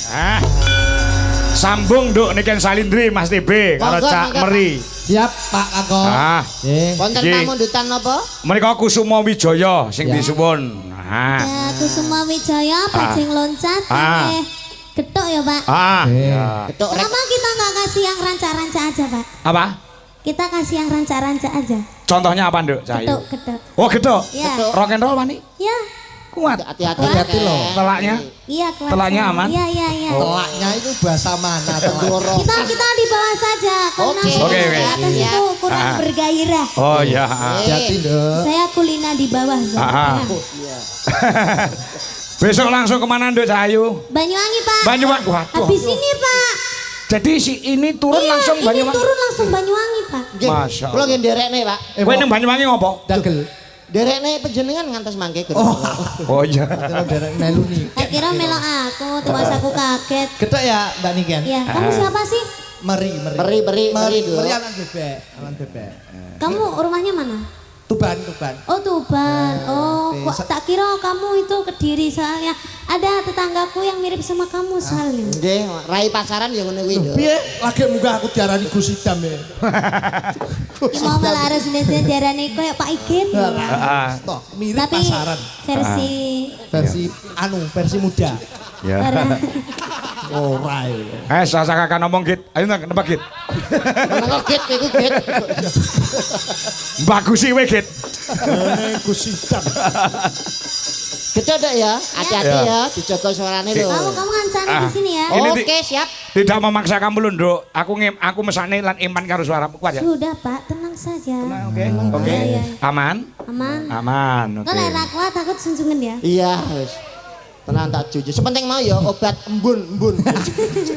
Ah. Sambung Nduk niken Salindri Mas TB karo Cak Meri. Siap Pak Kakok. Ah. Wonten pamundutan napa? Menika Kusuma Wijaya sing disuwun. Ah. Ya, Kusuma Wijaya bajing loncat getok ya Pak. Ah. Getok rek. Kenapa kita nggak kasih yang ranca-ranca aja Pak? Apa? Kita kasih yang ranca-ranca aja. Contohnya apa Nduk? Cahayu. Getok, getok. Oh, gedok. Iya. Rock and roll Mani? Ya, Kuat. Hati-hati loh. Telaknya? iya kuat. Telaknya aman? Iya, iya, iya. Telaknya itu bahasa mana? Telak. Kita di bawah saja karena Oke. Oke, di oke. atas Iya. itu kurang bergairah. Oh iya. Hati-hati Nduk. Saya kulina di bawah. Ah. Ya. Besok langsung kemana Nduk Cahayu? Banyuwangi Pak. Banyuwangi. Waduh. Habis ini Pak. Jadi si ini turun Iya, langsung ini Banyuwangi. turun langsung Banyuwangi Pak. Masya Kula Allah. nggih nderekne, Pak. Kowe ning Banyuwangi ngopo? Dagel. Nderekne panjenengan ngantos mangke. Oh iya. Kalau derek melu nih. Tak kira melok aku, terus aku kaget. Gedok ya Mbak Niken? Ya, kamu siapa sih? Meri. Meri dulu. Meri anak bebek. Anak bebek. Kamu rumahnya mana? Tuban. Oh Tuban. Oh, kok tak kira kamu itu Kediri soalnya ada tetanggaku yang mirip sama kamu Salim. Nggih, rai pasaran ya ngono kuwi lho. Piye? Lagi munggah aku diarani Gus Idam ya. Mau malah harus diarani kayak Pak Igit. Toh, mirip Tapi pasaran. Versi muda. Ya. Ora. Sasa kakak ngomong Git. Ayo nembak Git. Meneng git iku git. Bagus sih we Git. Gus Idam. Gedok Dok ya. Hati-hati ya, dijaga suarane lho. kamu ngancani di sini ya. Ini Oke, siap. Tidak memaksa kamu lho Nduk. Aku mesane lan iman karo suaramu kuat ya. Sudah Pak, tenang saja. Oke. Oke. Iya, iya. Aman? Aman. Aman. Oke. Kalau enak kuat takut sunjungan ya. Iya, wis. Tenang tak jujur. Sepenting mau ya obat embun.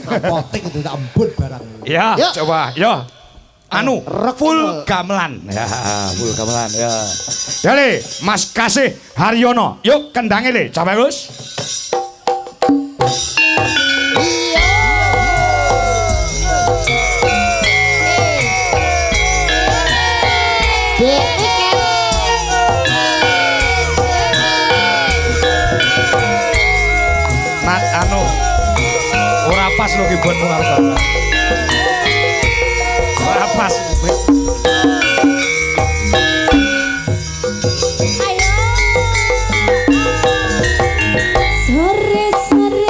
Apotek itu tak embun barang. Ya, Yuk. coba. Yo. Anu, Rock full and roll. gamelan. Ya, full gamelan ya. Ya Le, Mas Kasih Haryono. Yuk kendangnya Le, coba Gus. Nat anu. Ora pas lo kibonmu karo. Ora pas. Sore-sore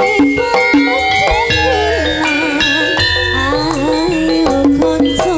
ayo konco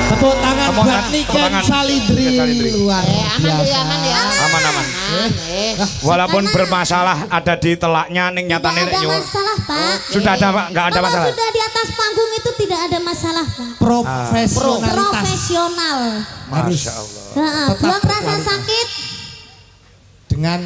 Tepuk tangan Tepuk buat tangan, Niken tepuk tangan. Salindri. Niken Salindri. Luar Aman biasa. ya, aman ya. Aman. Eh. Walaupun bermasalah ada di telaknya ning nyatane Tidak nek ada nyuwun. masalah Pak. Sudah ada Pak? Enggak ada Kalau masalah. sudah di atas panggung itu tidak ada masalah Pak. Profesionalitas. Profesional. Harus Masya Allah. Heeh, Tetap buang rasa sakit. dengan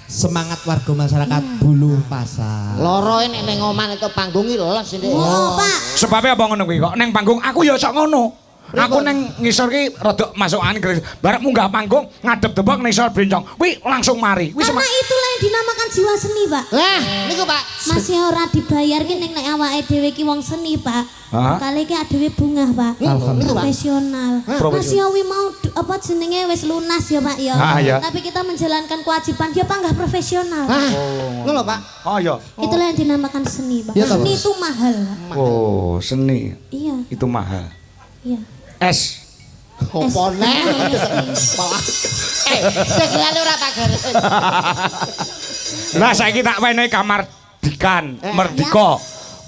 semangat warga masyarakat Bulu Pasar. Loro nek ning oman itu panggung iki los ini. Oh, Pak. Sebabnya apa ngono kuwi kok neng panggung aku ya sok ngono. Aku neng ngisor ki rada masuk angin geris. Barek munggah panggung ngadep tembok ngisor bencong. Kuwi langsung mari. Kuwi Karena itulah yang dinamakan jiwa seni, Pak. Lah, niku Pak. Masih ora dibayar ki ning nek awake dhewe ki wong seni, Pak. Hah? Kali ki adewe bungah, Pak. Niku Pak. Profesional. Masih wi mau apa jenenge wis lunas ya, Pak ya. Ah, iya. Tapi kita menjalankan kewajiban dia panggah profesional. Ah, ngono Pak. Oh iya. Itulah yang dinamakan seni, Pak. Iya, toh, Seni Bos. itu mahal. Oh, seni Iya, itu mahal. iya. Es. Opo neh? Tegelane ora tak garis. Lah saiki tak wenehi kamardikan, merdika.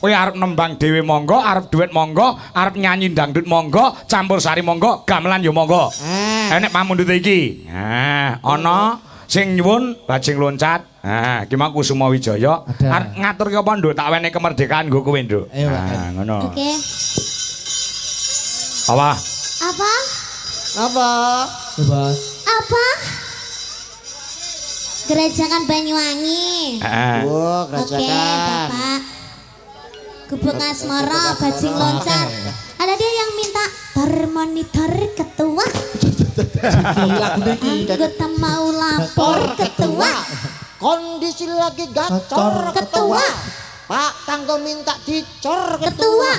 Kowe arep nembang dhewe monggo, arep duet monggo, arep nyanyi dangdut monggo, campur sari monggo, gamelan yo monggo. Enek pamundhut iki. Nah, ana sing nyuwun bajing loncat. Nah, iki mau Kusuma Wijaya. Ada. Arep ngatur ki apa, Nduk? Tak wenehi kemerdekaan nggo kowe, Nduk. Ayo, Pak. Nah, ngono. Oke. Apa? Apa? Apa? Coba. Apa? Gerajakan Banyuwangi. Oh, Oke, gerajakan. Bapak. Gubuk Asmoro, bajing loncat. Ada dia yang minta bermonitor ketua. Anggota mau lapor ketua. Kondisi lagi gacor ketua. Pak Tanggo minta dicor ketua.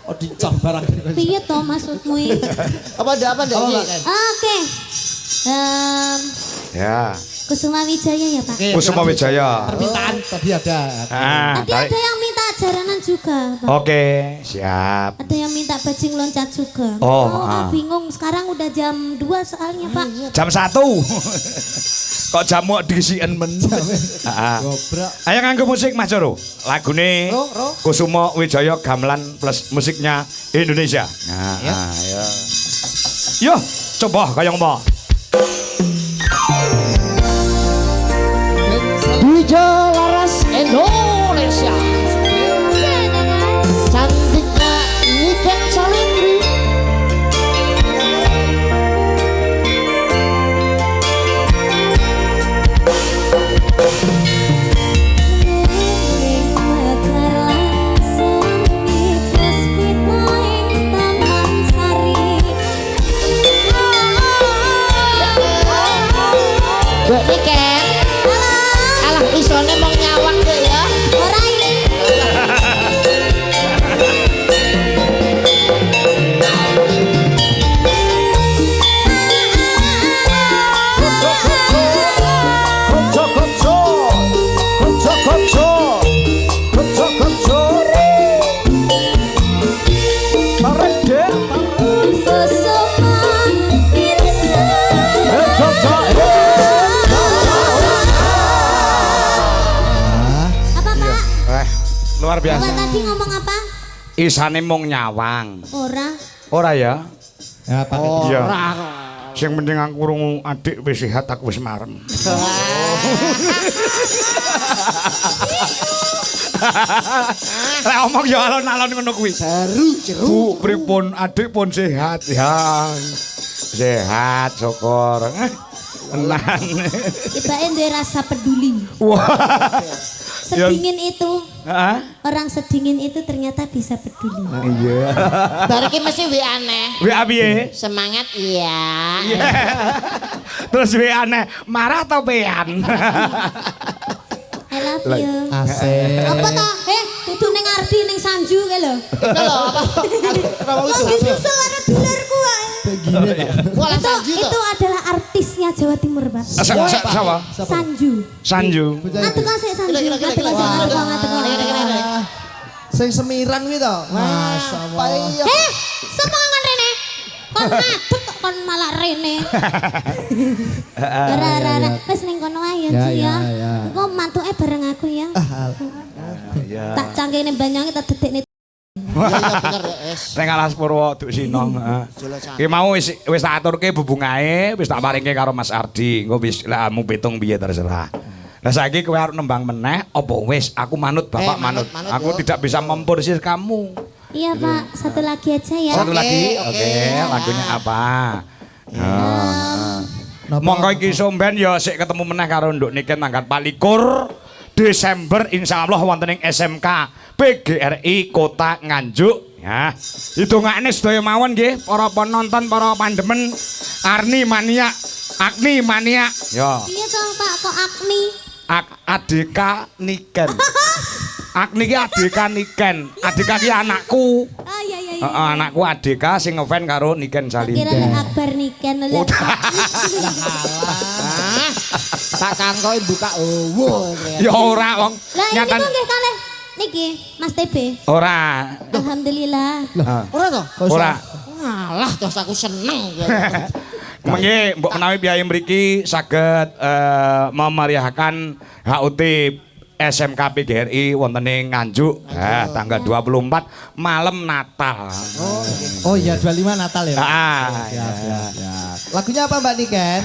Oh dicor barang. Piye to maksudmu iki? Apa ada apa Oh, ini? Oke. Ya. Kusuma Wijaya ya, Pak. Kusuma Wijaya. Permintaan tadi ada. Tadi ada yang minta jaranan juga, Pak. Oke, siap. Ada yang minta bajing loncat juga. Oh, Bingung sekarang udah jam 2 soalnya, Pak. Jam 1. Kok jamu diisiin men. Gobrak. Ayo nganggo musik Mas Joro. Lagune Ro. Kusuma Wijaya gamelan plus musiknya Indonesia. Nah, ayo. Yo, coba kaya ngomong. DJ Laras Indonesia. Cantiknya Niken Salindri. Dek Niken. Alah isone mau nyawang deh ya. Ora ini. Apa, Pak? Luar Bapak biasa. tadi ngomong apa? Isane mung nyawang. Ora. Ora ya? Ya pakai. Iya. Ora. Sing penting aku krungu adik wis sehat aku wis marem. Lek omong ya alon-alon ngono kuwi. Seru. Bu, pripun adik pun sehat ya. Sehat syukur. Tenan. Tibake duwe rasa peduli. Wah. Sedingin itu, Heeh. orang sedingin itu ternyata bisa peduli. Iya. Bar iki mesti wi aneh. WA piye? Semangat iya. Terus WA aneh, marah atau pean? I love you. Asik. Apa toh? Kudu ning Ardi ning Sanju kae lho. Itu loh apa? Kenapa Kok itu? disusul ada dolarku wae. Begini Pak. Wala Sanji Itu tuh. adalah artisnya Jawa Timur, Pak. Siapa? Sanju. Sanju. Ngatuk sik Sanju. Kira-kira, Ngatuk kira-kira. ngatuk. Kira-kira. Sing semiran kuwi to. Masya Apa Allah. iya? Semangat Rene. Kon ngaduk kok kon malah Rene. Ora. Wis ning kono ae Ya, Ji ya. ya. Engko mantuke bareng aku ya. Tak cangkene banyake tak dedekne. Iya bener ya, es. Ning Alas Purwo Duk Sinong, heeh. Ki mau wis tak aturke bubungae, wis tak paringke karo Mas Ardi. Engko wis lek mu pitung piye terserah. Lah saiki kowe arep nembang meneh apa wis aku manut Bapak manut, manut. manut, Aku yo. tidak bisa memporsir kamu. Iya, Pak. Satu lagi aja ya. Satu lagi. oke. Oke, lagunya apa? Napa? Monggo iki somben ya sik ketemu meneh karo Nduk Niken tanggal 24 Desember insyaallah wonten ing SMK PGRI Kota Nganjuk ya. Hitungane sedaya mawon nggih para penonton, para pandemen Arni Mania, Agni Mania. Ya. Iya toh, Pak. Kok Agni? Adeka Niken. Agni ki Adeka Niken. Adeka ki anakku. Oh iya. Heeh, anakku Adeka sing ngefan karo Niken Kira Salin. le Akbar Niken lho. Ah, tak kangkoi buka owo. Ya ora wong. Lah ini Nyatan kok nggih kalih niki Mas TB. ora. Alhamdulillah. Ora toh? Ora. Ngalah terus aku seneng. Mengki mbok menawi piyai mriki saged memeriahkan HUT SMK PGRI wonten ing Nganjuk tanggal 24 malam Natal. Oh iya 25 Natal ya. Siap. Lagunya apa Mbak Niken?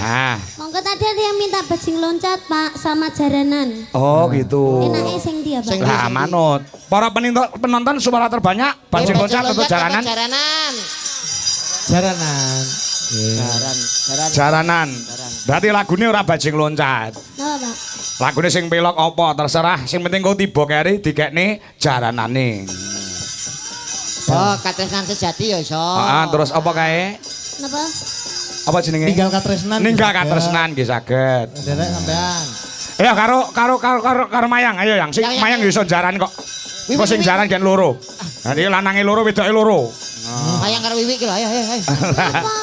Monggo tadi ada yang minta bajing loncat Pak sama jaranan. Oh gitu. Enake sing dia Pak. Lah manut. Para penonton suara terbanyak bajing loncat atau jaranan? Jaranan. Jaranan. Jaranan. Berarti lagune ora bajing loncat. Napa, Pak? Lagune sing pelok apa terserah, sing penting kau tiba keri dikekne jaranane. Oh, katresnan sejati ya iso. Heeh, terus apa kae? Napa? Apa jenenge? Ninggal katresnan. Ninggal katresnan nggih saged. Derek sampean. Ya karo Mayang, ayo yang sing Yang, Mayang iso jaran kok. Kok sing jaran gen loro. Nah iki lanange loro wedoke loro. Mayang karo Wiwi iki lho, ayo. Apa?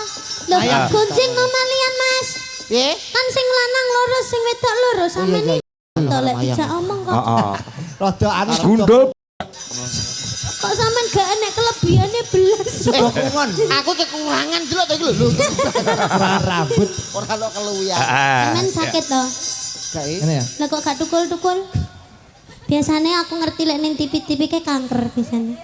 Lho, gonceng mamalian, Mas. Piye? Kan sing lanang loro, sing wedok loro sampeyan. Tolek dijak omong kok. Heeh. Rada anu Gundul. Kok sampean gak enek kelebihane belas. dokumen. Aku kekurangan delok to iki lho. Kurang rambut. Ora lo keluyan. Sampean sakit to? Gak Ini ya. Lah kok gak tukul-tukul? Biasanya aku ngerti lek ning tipi-tipi kayak kanker biasanya.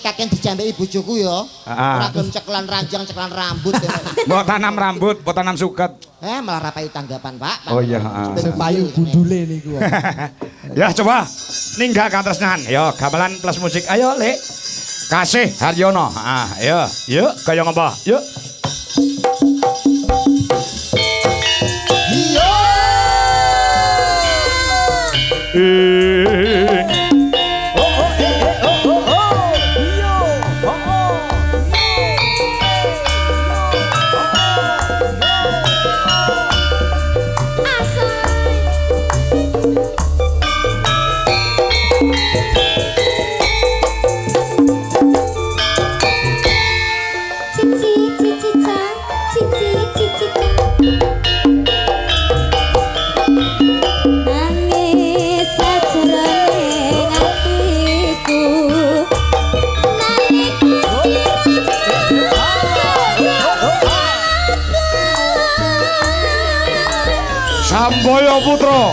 kakek dijambeki bojoku ya. Heeh. Ora gelem ceklan ranjang, ceklan rambut. Mbok tanam rambut, mbok tanam suket. Malah rapai tanggapan, Pak. Oh iya, heeh. Sing payu gundule niku. Ya coba ninggal katresnan. Yo gamelan plus musik. Ayo Lek. Kasih Haryono. Ayo. Yuk kaya ngapa? Yuk. Nangis sajroning atiku. Samboyo Putro,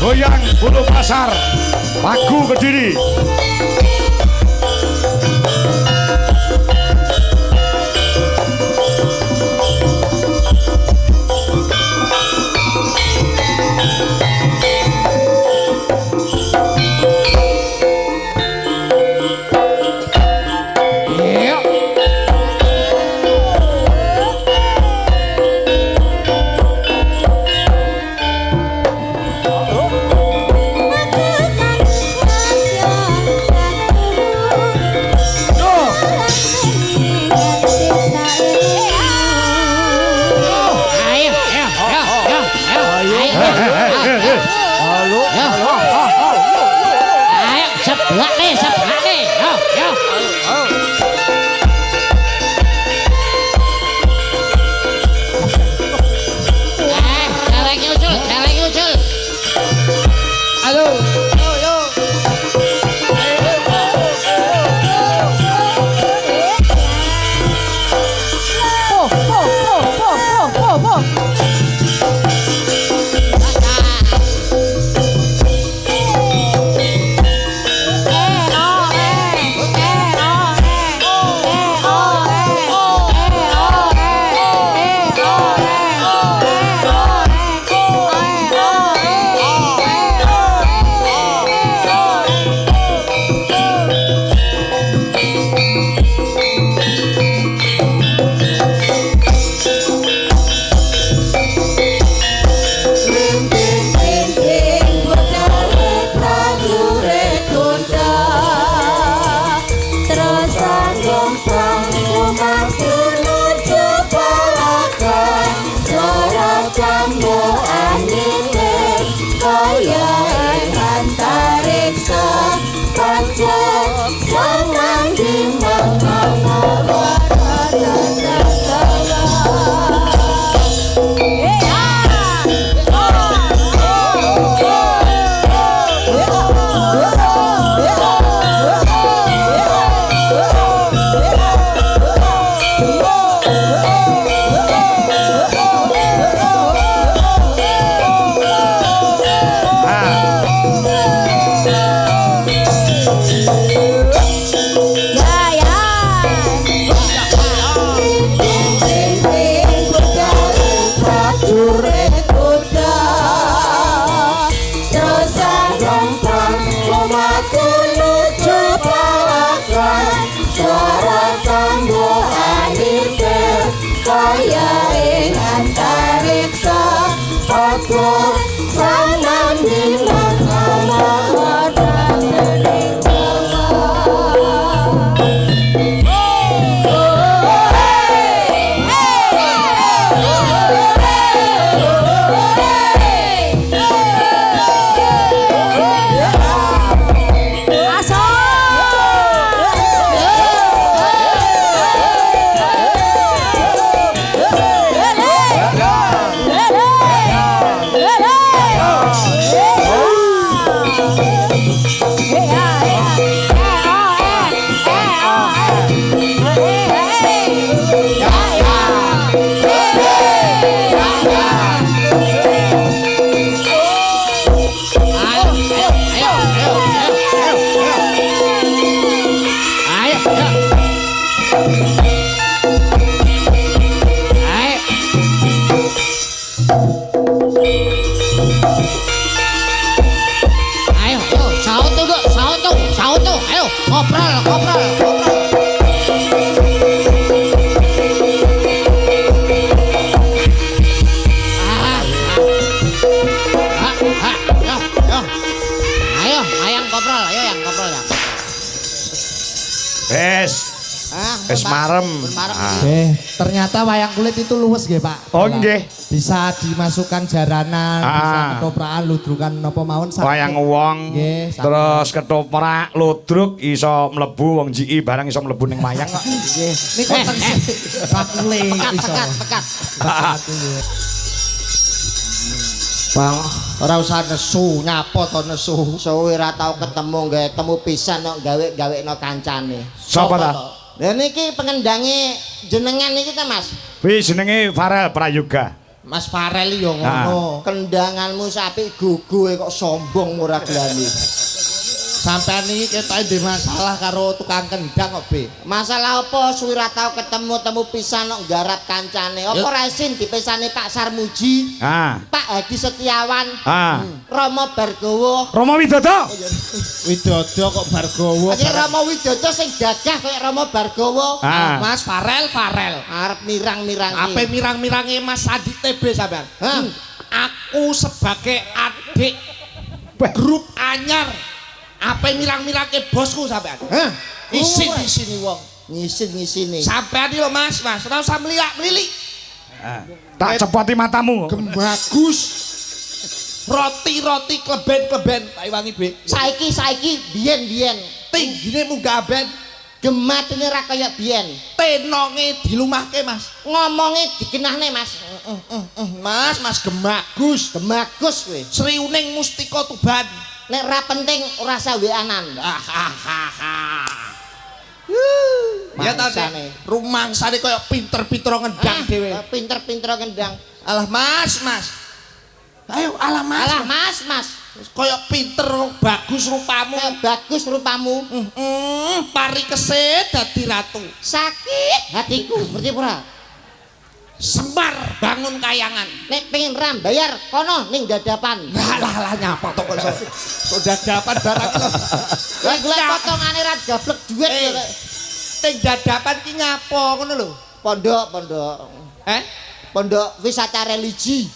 goyang bulu pasar, Pagu Kediri. Aku kan sayang Wis marem. Ternyata wayang kulit itu luwes nggih, Pak. Oh nggih. Bisa dimasukkan jaranan, bisa ketoprakan, ludrukan napa mawon wayang wong. Terus ketoprak, ludruk iso mlebu wong jiki barang iso mlebu ning wayang kok. Nggih. Niku bakule iso. Pekat. Bang, ora usah nesu, nyapa to nesu. Suwe ora tau ketemu gawe temu pisan kok gawe-gawekno kancane. Sapa ta? Lah niki pengendange jenengan niki ta, Mas? Kuwi jenenge Farel Prayoga. Mas Farel yo ngono. Kendanganmu sapik gugu kok sombong ora gelani. Sampean iki ketoke ndek masalah karo tukang kendang kok, Be. Masalah apa suwi ra tau ketemu pisan kok nggarap kancane. Apa ra isin dipisane Pak Sarmuji? Pak Hadi Setiawan. Rama Bargowo. Rama Widodo. Widodo kok Bargowo. Iki Rama Widodo sing gagah kaya Rama Bargowo. Mas Farel. Arep mirang-mirang iki. Ape mirang-mirange Mas Adi TB sampean? Aku sebagai adik grup anyar. Apa mirang-mirake bosku sampean? Isin di sini wong. Ngisin-ngisini. Sampean iki lho Mas, ora usah meliak-melilik. Tak cepoti matamu. Bagus. Roti-roti kleben-kleben tak iwangi, Be. Saiki biyen-biyen Tinggine munggah ben, gematene ra kaya biyen. tenonge dilumahke, Mas. Ngomongnya dikenahne, Mas. Mas gemagus. Gemagus kowe. Sriuning Mustika Tuban. Nek ra penting ora usah weanan. Ya ta, rumangsane kaya pinter-pinter ngendang dhewe. Pinter-pinter ngendang. Alah Mas. Ayo alah Mas. Kaya pinter bagus rupamu. Bagus rupamu. Pari keset dadi ratu. Sakit hatiku, ngerti ora? Semar bangun kayangan. Nek pengen ram bayar kono ning dadapan. Lah nyapa to kok iso dadapan barang lho. Kowe golek potongane ra gablek dhuwit kok. Ning dadapan ki nyapa ngono lho. Pondok. Pondok wisata religi.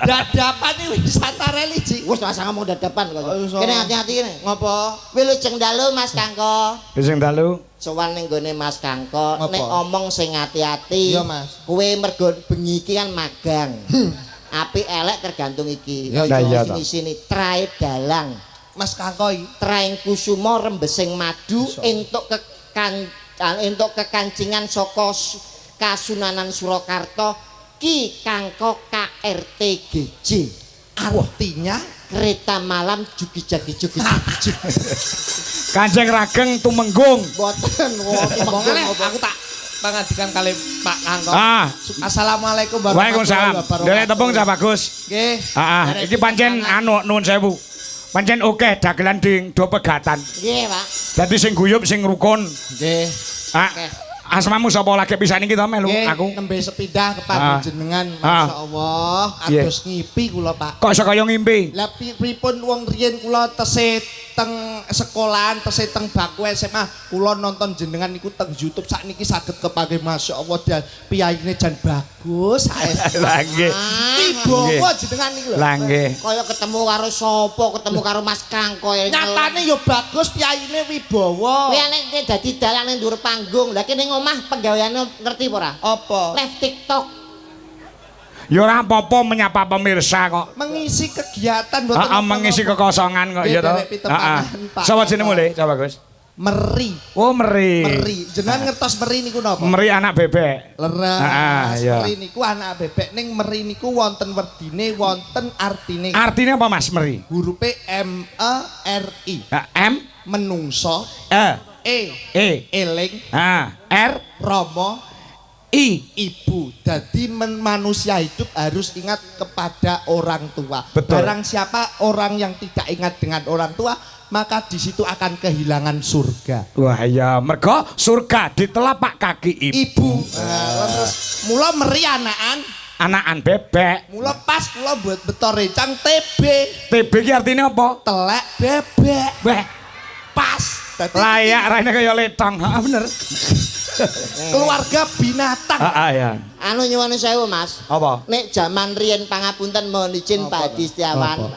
Dadapan iki wisata religi. Wis ora usah ngomong dadapan kok. Kene hati-hati kene. Ngopo? Wilujeng dalu Mas Kangko. Sing dalu. Sowan ning gone Mas Kangko, Ngopo? nek omong sing hati-hati. Iya, Mas. Kowe mergo bengi iki kan magang. Apik elek tergantung iki. Ya iya to. Sini trae dalang. Mas Kangko iki Traing kusuma rembesing madu entuk kekancingan saka Kasunanan Surakarta Ki Kangko KRTGJ. artinya Kereta malam jugi-jagi. Kanjeng Rageng Tumenggung. Boten ngomongane aku tak pangajikan kali Pak Kangko. Assalamualaikum Waalaikumsalam. Derek tepung Cak Bagus. Nggih. Iki pancen nuwun sewu. Pancen oke dagelan ding do pegatan. Nggih, Pak. Dadi sing guyub sing rukun. Nggih. Asmamu sapa lagi pisan iki to melu aku. Nembe sepindah kepada jenengan masyaallah kados ngipi kula Pak. Kok iso kaya ngimpi? Lah pripun wong riyen kula tesih teng sekolahan tesih teng Baku SMA kula nonton jenengan niku teng YouTube sakniki saged kepake masyaallah dan piyaine jan bagus sae. Lah nggih. Wibowo jenengan niku lho. Lah nggih. Kaya ketemu karo sapa, ketemu karo Mas Kangko. Nyatane ya bagus piyaine wibowo. Kuwi nek dadi dalang ning dhuwur panggung. Lah kene ngomah penggaweane ngerti apa ora? Apa? Live TikTok. Ya ora apa-apa menyapa pemirsa kok. Mengisi kegiatan mboten. Heeh, mengisi kekosongan kok ya to. Heeh. Sapa jenengmu Le? Coba Gus. Meri. Oh, Meri. Meri. Jenengan ngertos Meri niku napa? Meri anak bebek. Leres. iya. Meri niku anak bebek ning Meri niku wonten werdine, wonten artine. Artinya apa Mas Meri? Hurufe M E R I. M Menungso. E Eling. R Rama. Ibu. Jadi manusia hidup harus ingat kepada orang tua. Betul. Barang siapa orang yang tidak ingat dengan orang tua, maka di situ akan kehilangan surga. Wah ya, mergo surga di telapak kaki Ibu. Terus mula Meri anakan bebek. mula pas kula buat beto rencang TB. TB ki artinya apa? Telek bebek. Weh, Pas. Dadi layak raine kaya letong. Heeh bener. keluarga binatang. Ya. Anu nyuwun sewu Mas. Apa? Nek jaman riyen pangapunten mohon izin Pak Adi Setiawan,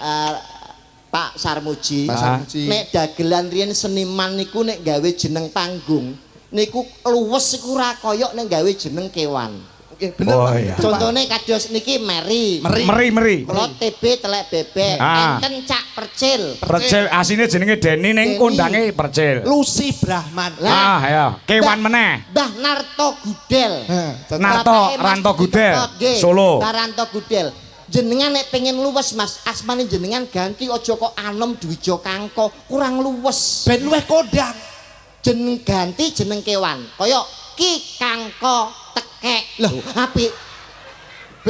Pak Sarmuji. Pak Sarmuji. Nek dagelan riyen seniman niku nek gawe jeneng panggung niku luwes iku ora koyok nek gawe jeneng kewan. Bener Oh, Pak. iya. Contohnya kados niki Meri. Meri. Kalau TB telek bebek, Ah. enten Cak Percil. Percil asine jenenge Deni ning Deni. kondange Percil. Lucy Brahman. Lah. Ya, kewan meneh. Mbah Narto Gudel. Narto Bapake Mas Ranto Didi Gudel, Kempot, nggih. Solo. Mbah Ranto Gudel. Jenengan nek pengen luwes Mas, asmane jenengan ganti aja kok Anom Dwijo Kangko, kurang luwes. Ben luwih kondang. Jeneng ganti jeneng kewan. Kaya Ki Kangko Tekek. Loh, apik. B.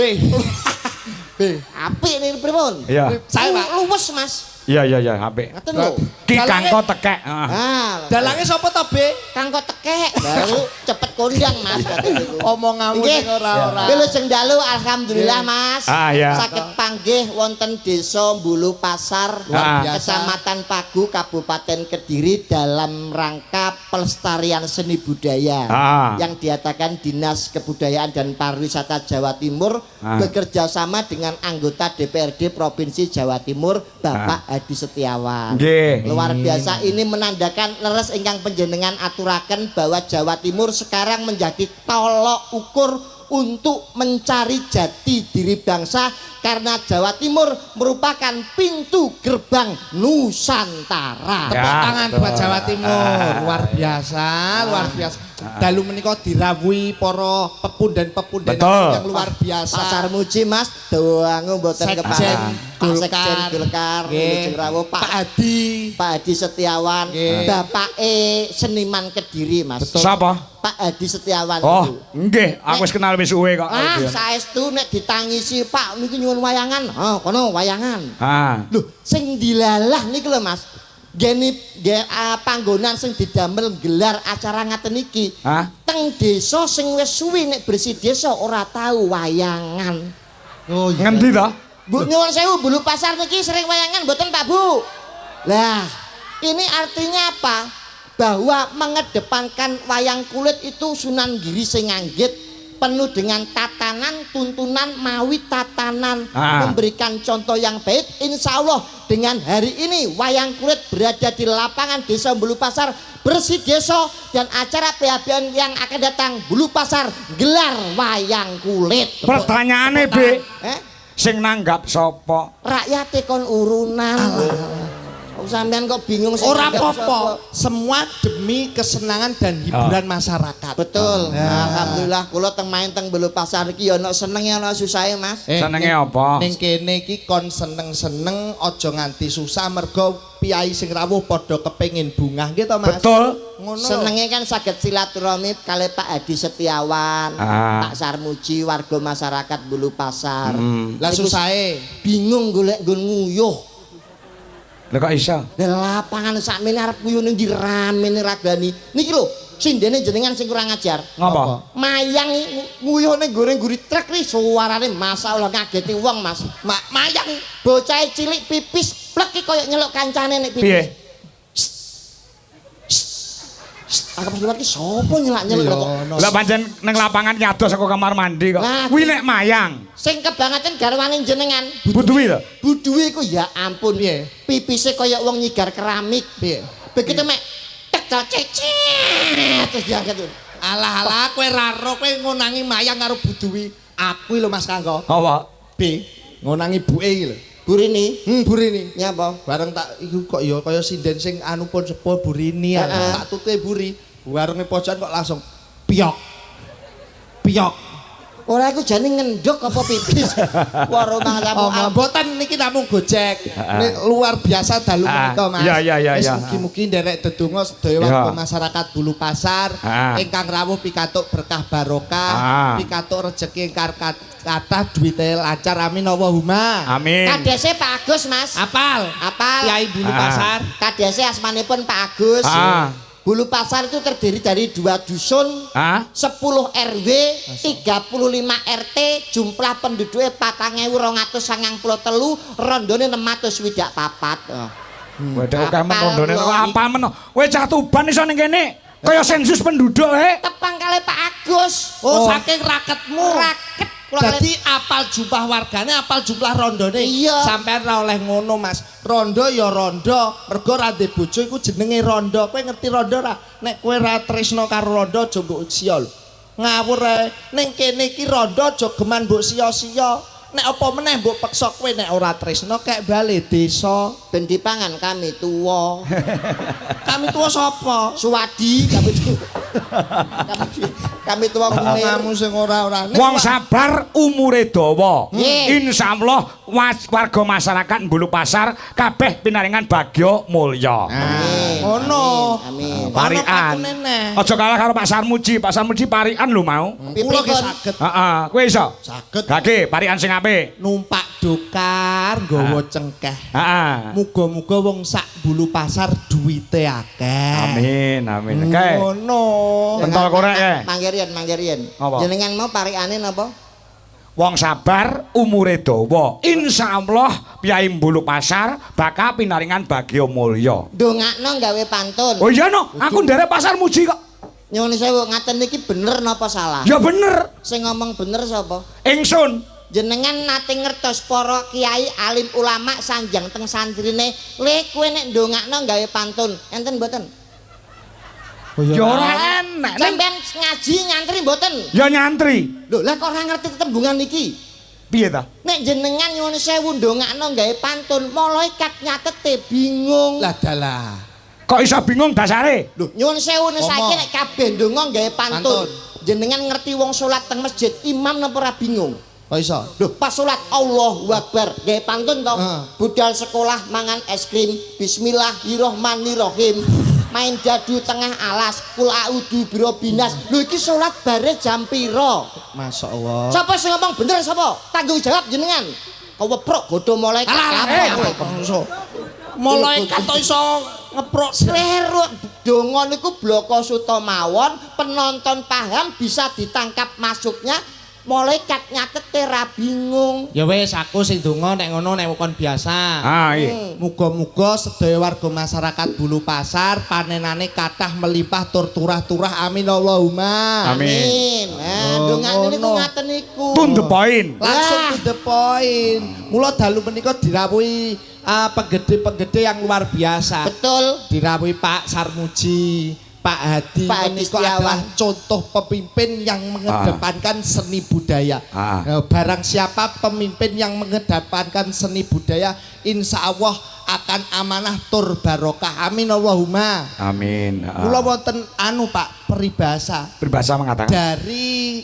B. Apik niku pripun? Iya. Saya, Pak. Luwes Mas. Iya, apik. Ngoten lho. Ki Dalange- kangko tekek. Ah, Dalange sapa to, B? Kangko Tekek baru cepet kondang Mas. Omong ngamun Nggih. ora-ora. Bila sing dalu alhamdulillah Mas. Iya. Saged panggih wonten Desa Bulu Pasar, Luar biasa. Kecamatan Pagu, Kabupaten Kediri dalam rangka pelestarian seni budaya yang diadakan Dinas Kebudayaan dan Pariwisata Jawa Timur bekerja sama dengan anggota DPRD Provinsi Jawa Timur Bapak Hadi Setiawan. Nggih. Luar biasa, ini menandakan leres ingkang panjenengan aturaken bahwa Jawa Timur sekarang menjadi tolok ukur untuk mencari jati diri bangsa karena Jawa Timur merupakan pintu gerbang Nusantara. Tepuk tangan buat Jawa Timur. Luar biasa, luar biasa. Dalu menika dirawuhi para pepunden-pepunden Betul. yang luar biasa. Pak Sarmuji Mas, doangu mboten Sekjen kepala. Pak Sekjen Golkar. Golkar, Nggih. Wilujeng Rawuh, Pak Hadi. Pak Hadi Setiawan, Nggih. Bapake seniman Kediri Mas. Sapa? Pak Hadi Setiawan. Oh, itu. nggih, aku wis kenal wis suwe kok. Ah, saestu nek ditangisi Pak niki nyuwun wayangan. Oh, kono wayangan. Loh, sing dilalah niku lho Mas. Geni panggonan sing didamel gelar acara ngaten iki. Teng desa sing wis suwi nek bersih desa ora tahu wayangan. Oh iya. Ngendi to? Bu nyuwun sewu Bulu Pasar niki sering wayangan mboten Pak Bu? Lah, ini artinya apa? Bahwa mengedepankan wayang kulit itu Sunan Giri sing nganggit penuh dengan tatanan, tuntunan, mawi tatanan, memberikan contoh yang baik. Insya Allah dengan hari ini wayang kulit berada di lapangan Desa Bulu Pasar, bersih desa, dan acara PHBN yang akan datang Bulu Pasar gelar wayang kulit. Pertanyaane, B. Sing nanggap sapa? Rakyate kon urunan. Sampean kok bingung sing Ora nanggap apa-apa, sapa? semua demi kesenangan dan hiburan masyarakat. Betul. Alhamdulillah kula teng main teng Bulu Pasar iki ya ana senenge ana susahe Mas. Senenge apa? Ning kene iki kon seneng-seneng aja nganti susah mergo piyai sing rawuh padha kepengin bungah nggih to Mas. Betul. Ngono. Senenge kan saged silaturahmi kali Pak Hadi Setiawan, Pak Sarmuji, warga masyarakat Bulu Pasar. Lah susahe bingung golek nggon nguyuh. Lha kok iso? Lah lapangan sakmene arep nguyuh ning ndi ramene ragani. Niki lho, sindene jenengan sing kurang ajar. Ngapa? Mayang nguyuh ning goreng guri trek iki suarane masyaallah ngageti wong Mas. Mayang bocah cilik pipis plek iki koyo nyeluk kancane nek pipis. Piye? Aku liwat ki sapa nyelak-nyeluk kok. Lah pancen ning lapangan nyados saka kamar mandi kok. Lah, Kuwi nek mayang. Sing kebangetan garwane jenengan. Butuhi to. Buduwe ku ya ampun piye. Pipise kaya wong nyigar keramik piye. Begitu mek tek cecet terus diangkat. Alah kowe ra ro kowe ngonangi mayang karo buduwi. Aku lho Mas Kangko. Apa? B ngonangi buke iki lho. Burini. Burini. Nyapa? Bareng tak iku kok ya kaya sinden sing anu pun sepo Burini ya. Tak tutue buri. Warunge pojokan kok langsung piok. Piok. Ora iku jane ngendhok apa pipis. Warung tamu. Oh, mboten niki namung Gojek. Ini luar biasa dalu menika, Mas. Iya. Wis mugi-mugi nderek dedonga sedaya warga masyarakat Bulu Pasar ingkang rawuh pikatuk berkah barokah, pikatuk rejeki ingkang kathah duwite lancar amin Allahumma. Amin. Kadese Pak Agus, Mas. Apal. Kiai Bulu Pasar. Kadese asmanipun Pak Agus. Bulu Pasar itu terdiri dari 2 dusun, 10 RW, 35 RT, jumlah penduduknya 4.293, rondone 624. Waduh akeh men rondone kok apa men. Kowe cah Tuban iso ning kene. Kaya sensus penduduk Tepang kali Pak Agus. Oh, saking raketmu. Raket. Jadi apal jumlah wargane, apal jumlah rondone. Iya. Sampeyan ra oleh ngono, Mas. Rondo ya rondo, mergo ra ndek bojo iku jenenge rondo. Kowe ngerti rondo ra? Nek kowe ra tresno karo rondo aja mbok sia lho. Ngawur ae. Ning kene iki rondo aja geman mbok sia-sia. Nek apa meneh mbok peksa kowe nek ora tresno kek bali desa. Ben dipangan kami tuwa. Kami tuwa sapa? Suwadi kami tuwa. Kami tuwa munir. Kamu sing ora-ora. Wong sabar umure dawa. Nggih. Insyaallah warga masyarakat Bulu Pasar kabeh pinaringan bagya mulya. Amin. Ngono. Amin. Parian. Aja kalah karo Pak Sarmuji. Pak Sarmuji parian lho mau. Kula ki saged. Heeh, kowe iso? Saged. Gage parian sing apik. Numpak dokar nggawa cengkeh. Heeh. Muga-muga wong sak Bulu Pasar duwite akeh. Amin. Kae. Ngono. Pentol korek ya. Manggerian. Apa? Jenengan mau pariane napa? Wong sabar umure dawa. Insyaallah piyai Bulu Pasar bakal pinaringan bagya mulya. Ndongakno gawe pantun. Oh iya no, aku nderek Pasar Muji kok. Nyuwun sewu ngaten niki bener napa salah? Ya bener. Sing ngomong bener sapa? Ingsun. Jenengan nate ngertos para kiai alim ulama sanjang teng santrine, "Le kowe nek ndongakno gawe pantun." Enten mboten? Ya ora enak. Sampeyan ngaji nyantri mboten? Ya nyantri. Lho, lah kok ora ngerti tembungan iki? Piye ta? Nek jenengan nyuwun sewu ndongakno gawe pantun, malaikat nyatete bingung. Lah dalah. Kok iso bingung dasare? Lho, nyuwun sewu saiki nek kabeh ndonga gawe pantun. Pantun. Jenengan ngerti wong salat teng masjid, imam napa ora bingung? Kok iso? Lho, pas salat Allahu Akbar, gawe pantun to. Budal sekolah mangan es krim, bismillahirrahmanirrahim. Main dadu tengah alas, kul a'udzu birabbinas. Lho iki salat bare jam pira? Masyaallah. Sapa sing ngomong bener sapa? Tanggung jawab jenengan. Keweprok godho malaikat. Malaikat kok iso ngeprok Slero donga niku bloko suta mawon, penonton paham bisa ditangkap masuknya. Malaikat nyatete ra bingung. Ya wis aku sing donga nek ngono nek kon biasa. Iya. Muga-muga sedaya warga masyarakat Bulu Pasar panenane kathah melimpah tur turah-turah amin Allahumma. Amin. Nah, dongane niku ngaten niku. To the point. Langsung to the point. Mula dalu menika dirawuhi penggede-penggede yang luar biasa. Betul. Dirawuhi Pak Sarmuji, Pak Hadi menika adalah contoh pemimpin yang mengedepankan seni budaya. Barang siapa pemimpin yang mengedepankan seni budaya, insya Allah akan amanah tur barokah. Amin Allahumma. Amin. Kula wonten anu Pak peribahasa. Berbahasa mengatakan Dari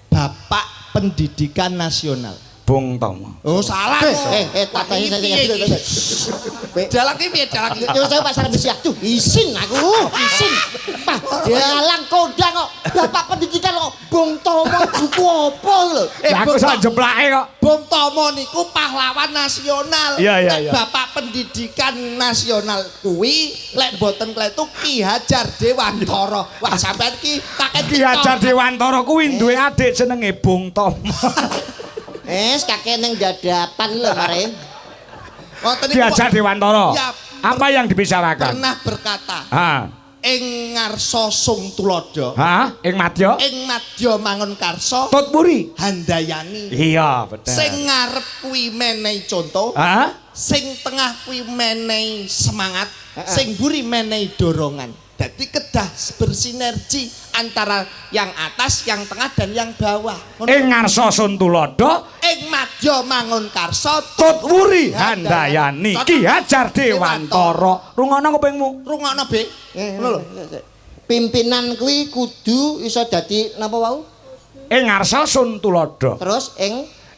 Bapak Pendidikan Nasional. Bung Tomo. Oh salah kok. Tatanya Dalang iki piye dalang iki? Yo saya pasar besi aduh, isin aku. Isin. Pak, dalang kondang kok. Bapak pendidikan kok Bung Tomo buku apa lho? Lah aku sak jeplake kok. Bung Tomo niku pahlawan nasional. Iya. Bapak Pendidikan Nasional kuwi lek mboten kletu Ki Hajar Dewantara. Wah sampean iki kaket Ki Hajar Dewantara kuwi duwe adik jenenge Bung Tomo. Kakek neng dadapan lho mare. Wonten Ki Hajar Dewantara. Ya, Apa yang dibicarakan? pernah berkata, ing ngarsa sung tulodo. Ha, ing madya. Ing madya mangun karsa. Tutpuri. Handayani. Iya, bener. Sing ngarep kuwi menehi conto. Ha? Sing tengah kuwi menehi semangat. Sing mburi menehi dorongan. Jadi kedah bersinergi antara yang atas, yang tengah dan yang bawah. Ing ngarsa sun tulodo, Ing madya mangun karsa. tutwuri handayani. Ki Hajar Dewantara. Rungokno kupingmu. Rungokno, Be. Ngono lho. Pimpinan kuwi kudu iso dadi napa wau? Ing ngarsa sun tulodo. Terus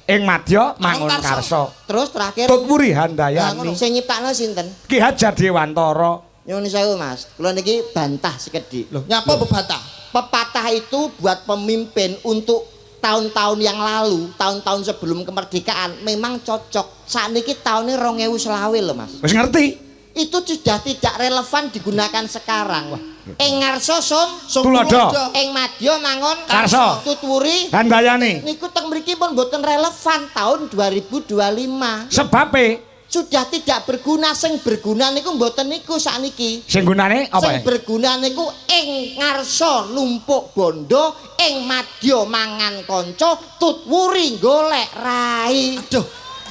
Ing madya mangun karsa. terus terakhir Tutwuri handayani. sing nyiptakno sinten? Ki Hajar Dewantara. Nyuwun sewu Mas, kula niki bantah sekedhik. Loh, nyapa bebantah? Pepatah itu buat pemimpin untuk tahun-tahun yang lalu, tahun-tahun sebelum kemerdekaan memang cocok. Saat ini tahunnya 2020 loh Mas. Wis ngerti? Itu sudah tidak relevan digunakan sekarang. Ing ngarsa sun Tulodo. ing madya mangun Karsa. tutwuri Handayani. niku teng mriki pun mboten relevan tahun 2025. Sebabe Sudah tidak berguna, sing berguna niku mboten niku sakniki. sing gunane apa Sing ya? berguna niku ing ngarsa numpuk bondo, ing madya mangan kanca, tutwuri golek rai. Aduh.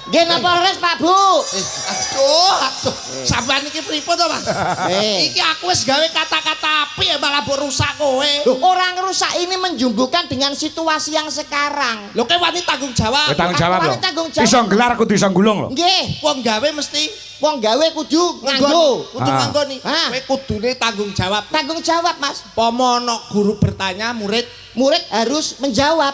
Nggih napa leres Pak Bu? Aduh. Sampeyan iki pripun to, Mas? Eh. Iki aku wis gawe kata-kata apik ya malah mbok rusak kowe. Loh, orang rusak ini menjumbuhkan dengan situasi yang sekarang. Lho kowe wani tanggung jawab. Tanggung jawab Aku lho. wani tanggung jawab. Iso gelar kudu iso gulung lho. Nggih, Wong gawe mesti wong gawe kudu nganggo. Kudu Ah. nganggo nih. Ah. Kowe kudune tanggung jawab. Tanggung jawab, Mas. Pomo ana guru bertanya, Murid harus menjawab.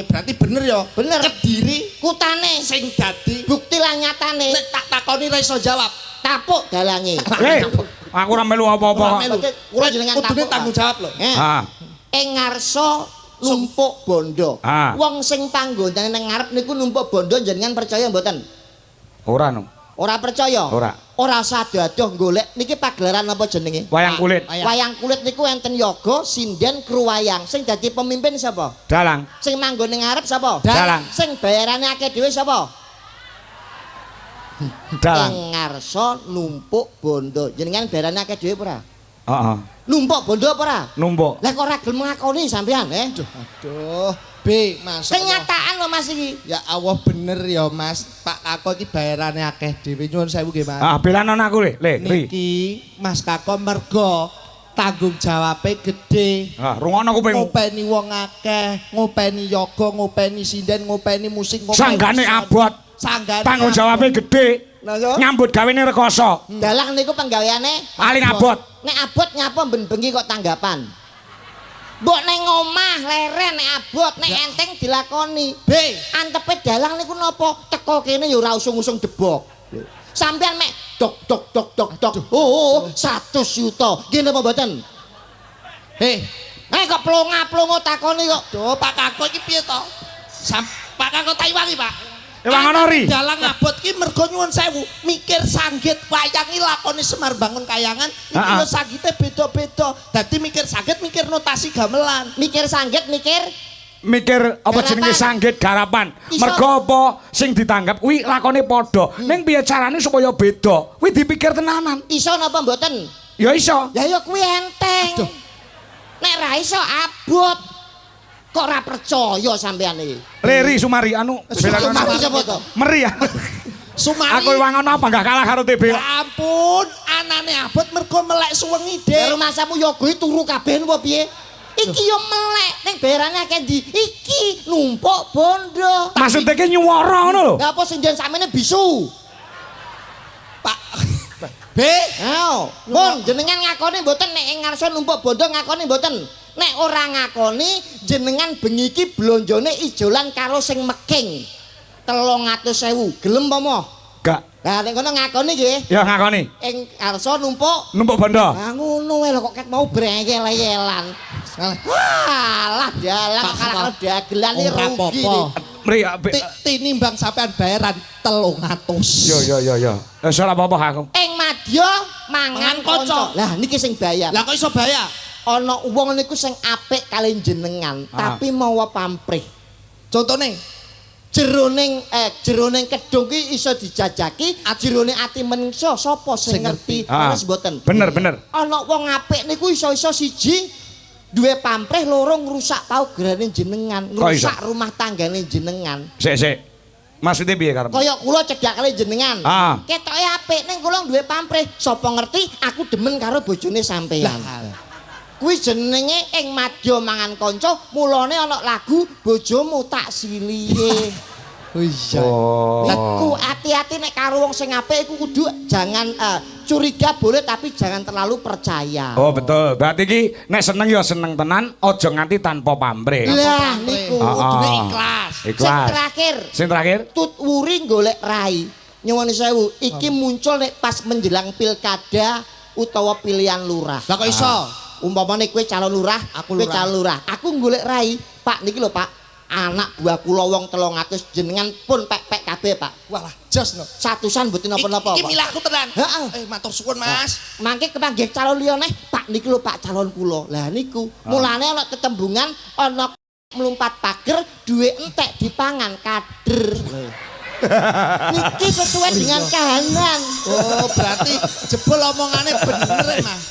berarti bener ya. Bener. Kediri Kutane sing dadi bukti lan nyatane nek tak takoni ra iso jawab. tapuk dalange. Aku ora melu apa-apa. Melu. Kula jenengan Kudune tapuk. tanggung jawab lho. Ah. Ing ngarsa numpuk bondo. Ah. Wong sing panggonane nang ngarep niku numpuk bondo jenengan percaya mboten? Ora no. Ora percaya? Ora. Ora sadoh golek niki pagelaran apa jenenge? Wayang kulit. Wayang kulit niku enten yoga, sinden, kru wayang. Sing dadi pemimpin sapa? Dalang. Sing manggon ning ngarep sapa? Dalang. Sing bayarane akeh dhewe sapa? Dalang. Ing ngarsa numpuk bondo. Jenengan bayarane akeh dhewe ora? Heeh. Numpuk bondo apa ora? Numpuk. Lah kok ora gelem ngakoni sampean, Aduh, B, Mas. Kenyataan lho Mas iki. Ya Allah bener ya Mas. Pak Kako iki bayarane akeh dhewe nyuwun sewu nggih Mas. Ah, belan aku le, Ri. Niki Mas Kako mergo tanggung jawabe gede. Ah, rungokno kupingmu. Ngopeni wong akeh, ngopeni yoga, ngopeni sinden, ngopeni musik, ngopeni Sanggane sound. abot. Sanggane Tanggung jawabnya gede. Lah yo. Nyambut gawene rekoso. Dalang niku penggaweane Paling abot. nek abot nyapa ben bengi kok tanggapan. Mbok ning omah leren nek abot, nek enteng dilakoni. B. Antepe dalang niku napa? Teko kene ya ora usung-usung debok. Sampeyan mek dok dok dok dok dok. Oh, 100 juta. Nggih napa mboten? Kok plonga-plongo takoni kok. Duh, Pak Kako iki piye to? Pak Kako Taiwan iki, Pak. Ewangono ri. Dalang abot ki mergo nyuwun sewu, mikir sanggit wayang iki lakoni Semar Bangun Kayangan, iki yo sanggite beda-beda. Dadi mikir sanggit, mikir notasi gamelan. Mikir sanggit, mikir Mikir apa Garapan. jenenge sanggit garapan. Iso. Mergo apa sing ditanggap kuwi lakone padha. Ning piye carane supaya beda? Kuwi dipikir tenanan. iso napa mboten? Ya iso. Ya ya kuwi enteng. Nek ra iso abot. Kok ora percaya sampean iki? Leri Sumari anu Sumari sapa to? Meri ya. Sumari. Aku wangono apa enggak kalah karo TB. Ya ampun, anane abot mergo melek suwengi, Dik. Rumah samu yoga turu kabeh apa piye? Iki yo melek ning bayarane akeh ndi? Iki numpuk bondo. Maksudnya ki nyuwara ngono lho. Lah apa sinden samene bisu? Pak B. Ayo, pun jenengan ngakoni mboten nek ing ngarsa numpuk bondo ngakoni mboten? Nek ora ngakoni jenengan bengi iki blonjone ijolan karo sing meking. 300.000. Gelem apa moh? Enggak. Lah nek kono ngakoni nggih. Ya ngakoni. Ing ngarsa numpuk. Numpuk bondo. Ah ngono wae lho kok ket mau brengkel-yelan. Alah dalang karo dagelan iki Ora rugi. apa-apa. Meri Tinimbang sampean bayaran 300. Yo. Wis ora apa-apa aku. Ing madya mangan Mangan kanca. kanca. Lah niki sing bayar. Lah kok iso bayar? Ana wong niku sing apik kali jenengan, tapi mawa pamrih. Contone jeroning kedung ki iso dijajaki, jeroning ati menungso sapa sing ngerti. Terus mboten. Bener. Ana wong apik niku iso-iso siji duwe pamrih, loro ngrusak paugerane jenengan, ngrusak rumah tanggane jenengan. Sik. Maksudnya piye karep? Kaya kula cedhak kali jenengan. Ketoke apik ning kula duwe pamrih, sapa ngerti aku demen karo bojone sampeyan. Kuwi jenenge ing madya mangan kanca, mulane ana lagu bojomu tak silihe. Oh iya. Iku hati-hati nek karo wong sing apik iku kudu jangan curiga boleh tapi jangan terlalu percaya. Oh betul. Berarti iki nek seneng ya seneng tenan, aja nganti tanpa pamrih. Lah niku kudune ikhlas. Sing terakhir. Tut wuri golek rai. Nyuwun sewu, iki muncul nek pas menjelang pilkada utawa pilihan lurah. Lah kok iso? Umpamane kowe calon lurah, kowe calon lurah. Aku golek rai. Pak niki lho Pak. Anak buah kula wong 300 jenengan pun pek-pek kabeh Pak. Walah jos no. Satusan mboten napa-napa Pak. Iki milahku tenan. Matur suwun Mas. Mangke kepanggih calon liya neh Pak niki lho Pak calon kula. Lah niku mulane ana ketembungan ana mlumpat pager duwe entek dipangan kader. Niki sesuai dengan kahanan. Oh berarti jebol omongane bener Mas.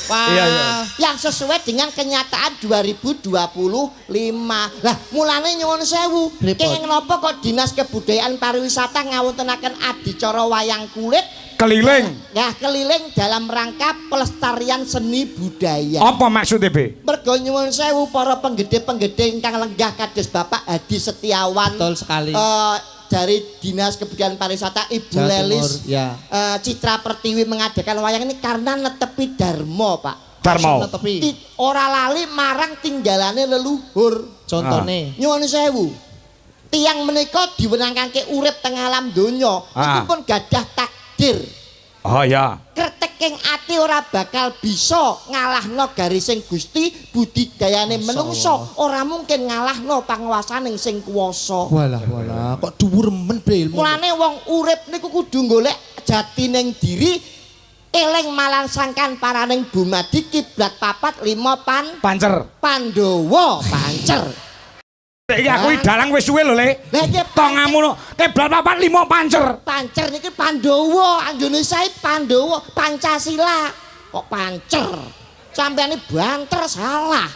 Wah, yang sesuai dengan kenyataan 2025. Lah, mulane nyuwun sewu. Kenging napa kok Dinas Kebudayaan Pariwisata ngawontenaken adicara wayang kulit keliling. Ya, keliling dalam rangka pelestarian seni budaya. Apa maksudnya, Be? Mergo nyuwun sewu para penggede-penggede ingkang lenggah kados Bapak Hadi Setiawan. Betul sekali. Dari Dinas Kebudayaan Pariwisata Ibu Lelis Citra Pertiwi mengadakan wayang ini karena netepi Dharma Pak. Dharma. Ora lali marang tinggalane leluhur. Contone. Nyuwun sewu. Tiang menika diwenangake urip teng alam donya. Iku pun gadah takdir. Oh ya. Kreteking ati ora bakal bisa ngalahno garising Gusti, budidayane menungso ora mungkin ngalahno panguwasaning sing kuwasa. Walah kok dhuwur men ilmu. Mulane wong urip niku kudu golek jatining diri, eling malangsangkan paraning bumadi kiblat 4 5 pancer. Pandhawa pancer. Iki aku dalang wis suwe lho, Le. Lah iki tongamu no, kiblat 4 5 pancer. Pancer niki Pandhawa, Indonesia Pandhawa, Pancasila. Kok pancer? Sampeyan banter salah.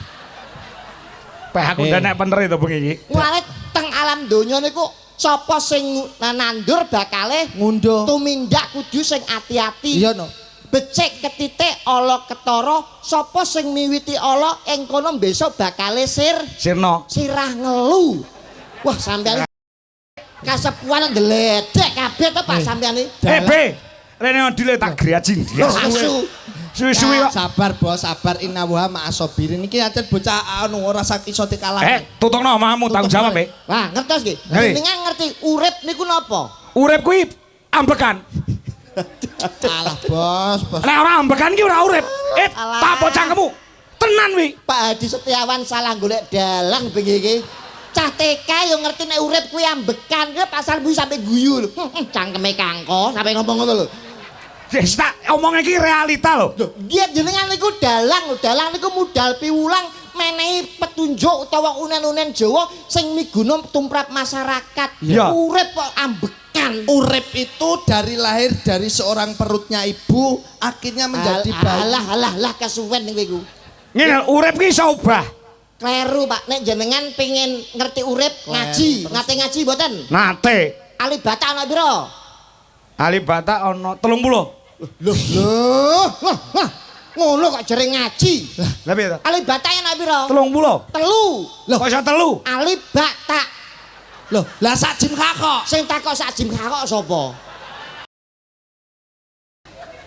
Peh aku ndak nek bener itu bengi iki. Mulane teng alam donya niku sapa sing nandur bakale ngunduh. Tumindak kudu sing ati-ati. Iya no. Becik ketitik ala ketara, sapa sing miwiti ala ing kono besok bakale sirna. Sirah ngelu. Wah sampeyan kasepuan ndeledek kabeh to Pak sampeyan iki. Be. Rene ndile tak griajin. Suwi-suwi kok. Sabar Bos, sabar innawa ma'asobirin. Iki ancen bocah anu ora sak iso dikalahke. Tutungno omahmu tanggung jawab, Be. Wah, ngertos nggih. Jenengan ngerti urip niku napa? Urip kuwi ambekan. Alah Bos. Nek ora ambekan ki ora urip. Tak bocangmu. Tenan wi. Pak Hadi Setiawan salah golek dalang bengi iki. Cah TK yo ngerti nek urip kuwi ambekan, kuwi pasal bu sampe guyu lho. Cangkeme kangko sampe ngomong ngono lho. Wis tak omong iki realita lho. Dia jenengan niku dalang niku modal piwulang menehi petunjuk utawa unen-unen Jawa sing miguna tumrap masyarakat. Urip kok ambekan. Urip itu dari lahir dari seorang perutnya ibu akhirnya menjadi bayi. Alah kesuwen ning kowe. Ngene urip ki iso obah. Kleru Pak, nek jenengan pengen ngerti urip ngaji, nate ngaji mboten? Nate. Alibata ana pira? Alibata ana 30. Loh. Ngono kok jere ngaji. Lah piye to? Alibata ana pira? 30. Telu. Lho kok iso 3? Alibata. Loh, lah sak jim kakok. Sing takok sak jim kakok sapa?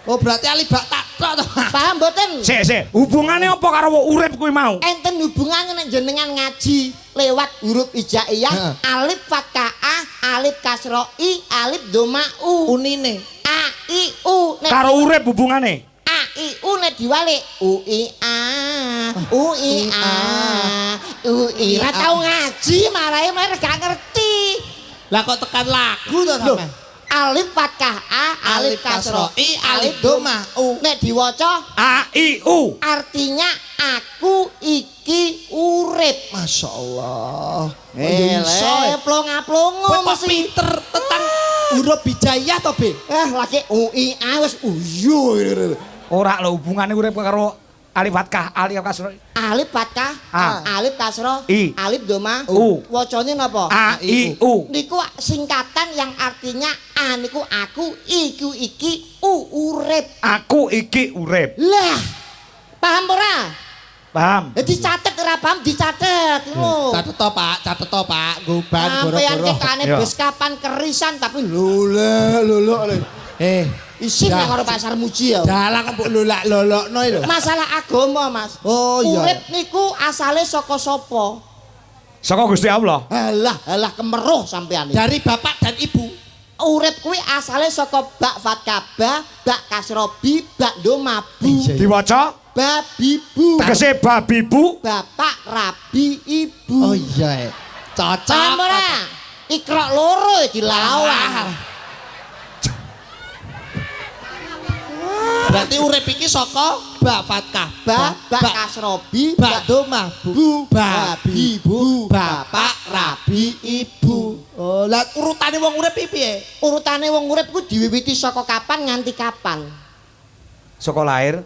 Oh berarti alibata tok to. Paham mboten? Sik. Hubungane apa karo urip kuwi mau? Enten hubungannya nek jenengan ngaji lewat huruf hijaiyah, alif fathah a, alif kasra i, alif doma u. Unine A I U nek karo urip hubungane. A I U nek diwalik U I A U I A U I. Ra tau ngaji marahe gak ngerti. lah kok tekan lagu to sampean. Alif fathah A, alif kasra I, alif doma u. Nek diwaca A I U. artinya aku iki urip. Masya Allah. Plong-plongo pinter tentang huruf hijaiyah to, Be? Lagi UI wis uyu. Ora lho hubungane urip karo alif fathah, alif kasroh. Alif fathah, alif kasroh, I. alif doma, U. wacane napa? A I U. Niku singkatan yang artinya A niku aku, I ku iki, U urip. Aku iki urip. Lah, paham ora? Paham? Dicatet ora paham dicatet ngono. Catet to, Pak, catet to, Pak. Goban Sampeyan goro-goro. ketane Iya. bes kapan kerisan tapi lolo. Isin dah. nang karo pasar muji ya. Dalang kok mbok lolak-lolokno lho. Masalah agama, Mas. Oh iya. Urip niku asale saka sapa? Saka Gusti Allah. Halah kemeruh sampean iki. Dari bapak dan ibu. Urip kuwi asale saka bak fatkabah, bak kasrobi, bak domabu. Diwaca Babibu. tegese babibu. Bapak, rabi, ibu. Oh iya. Cocok. Paham ora? Ikra loro dilawan. Berarti urip iki saka bak fatkah, Bak kasrobi, bak domah, bu, babi, bu, bapak, rabi, ibu. Oh, lah urutane wong urip piye? Urutane wong urip ku diwiwiti saka kapan nganti kapan? Saka lahir.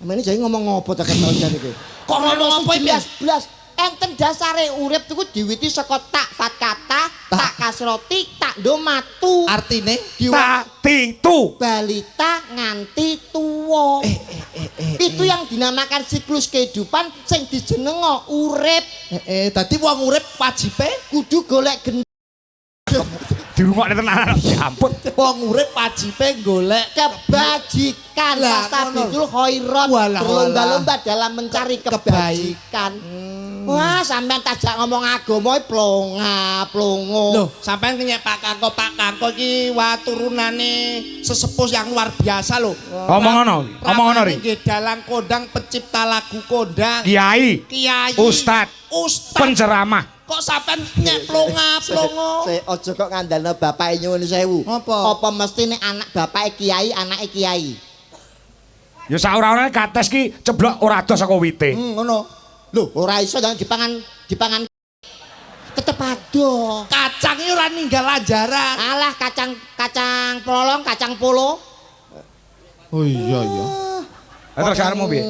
Amene jane ngomong ngopo ta ketol jane iki? Kok ngomong apa iki? Blas. Enten dasare urip iku diwiwiti saka tak fatkata, tak kasroti, tak domatu. Artine Tak titu. Balita nganti tuwa. Itu yang dinamakan siklus kehidupan sing dijenengo urip. dadi wong urip wajibe Kudu golek gendeng Dirungokne tenan. Ya ampun. wong urip wajibe golek kebajikan. Lah, Fastabiqul khairat. Walah, Berlomba-lomba dalam mencari kebajikan. Wah, sampean tajak ngomong agama plonga-plongo. Loh, sampean kenyek Pak Kangko iki turunane sesepuh yang luar biasa loh. Omong ngono. Omong ngono ri. Nggih dalang kondang pencipta lagu kondang. Kiai, Kiai. Ustad, Penceramah. penceramah. Kok sampean nyek plonga-plongo? Aja kok ngandalno bapake nyuwun sewu. Apa? Apa mesti nek anak bapake kiai, anake kiai? Ya saurane kates ki ceblok ora adoh saka wite. Ngono. Lho, ora iso dong dipangan tetep ado. Kacang iki ora ninggal ajaran. Alah kacang polong, kacang polo. Oh iya iya. Terus karemu piye?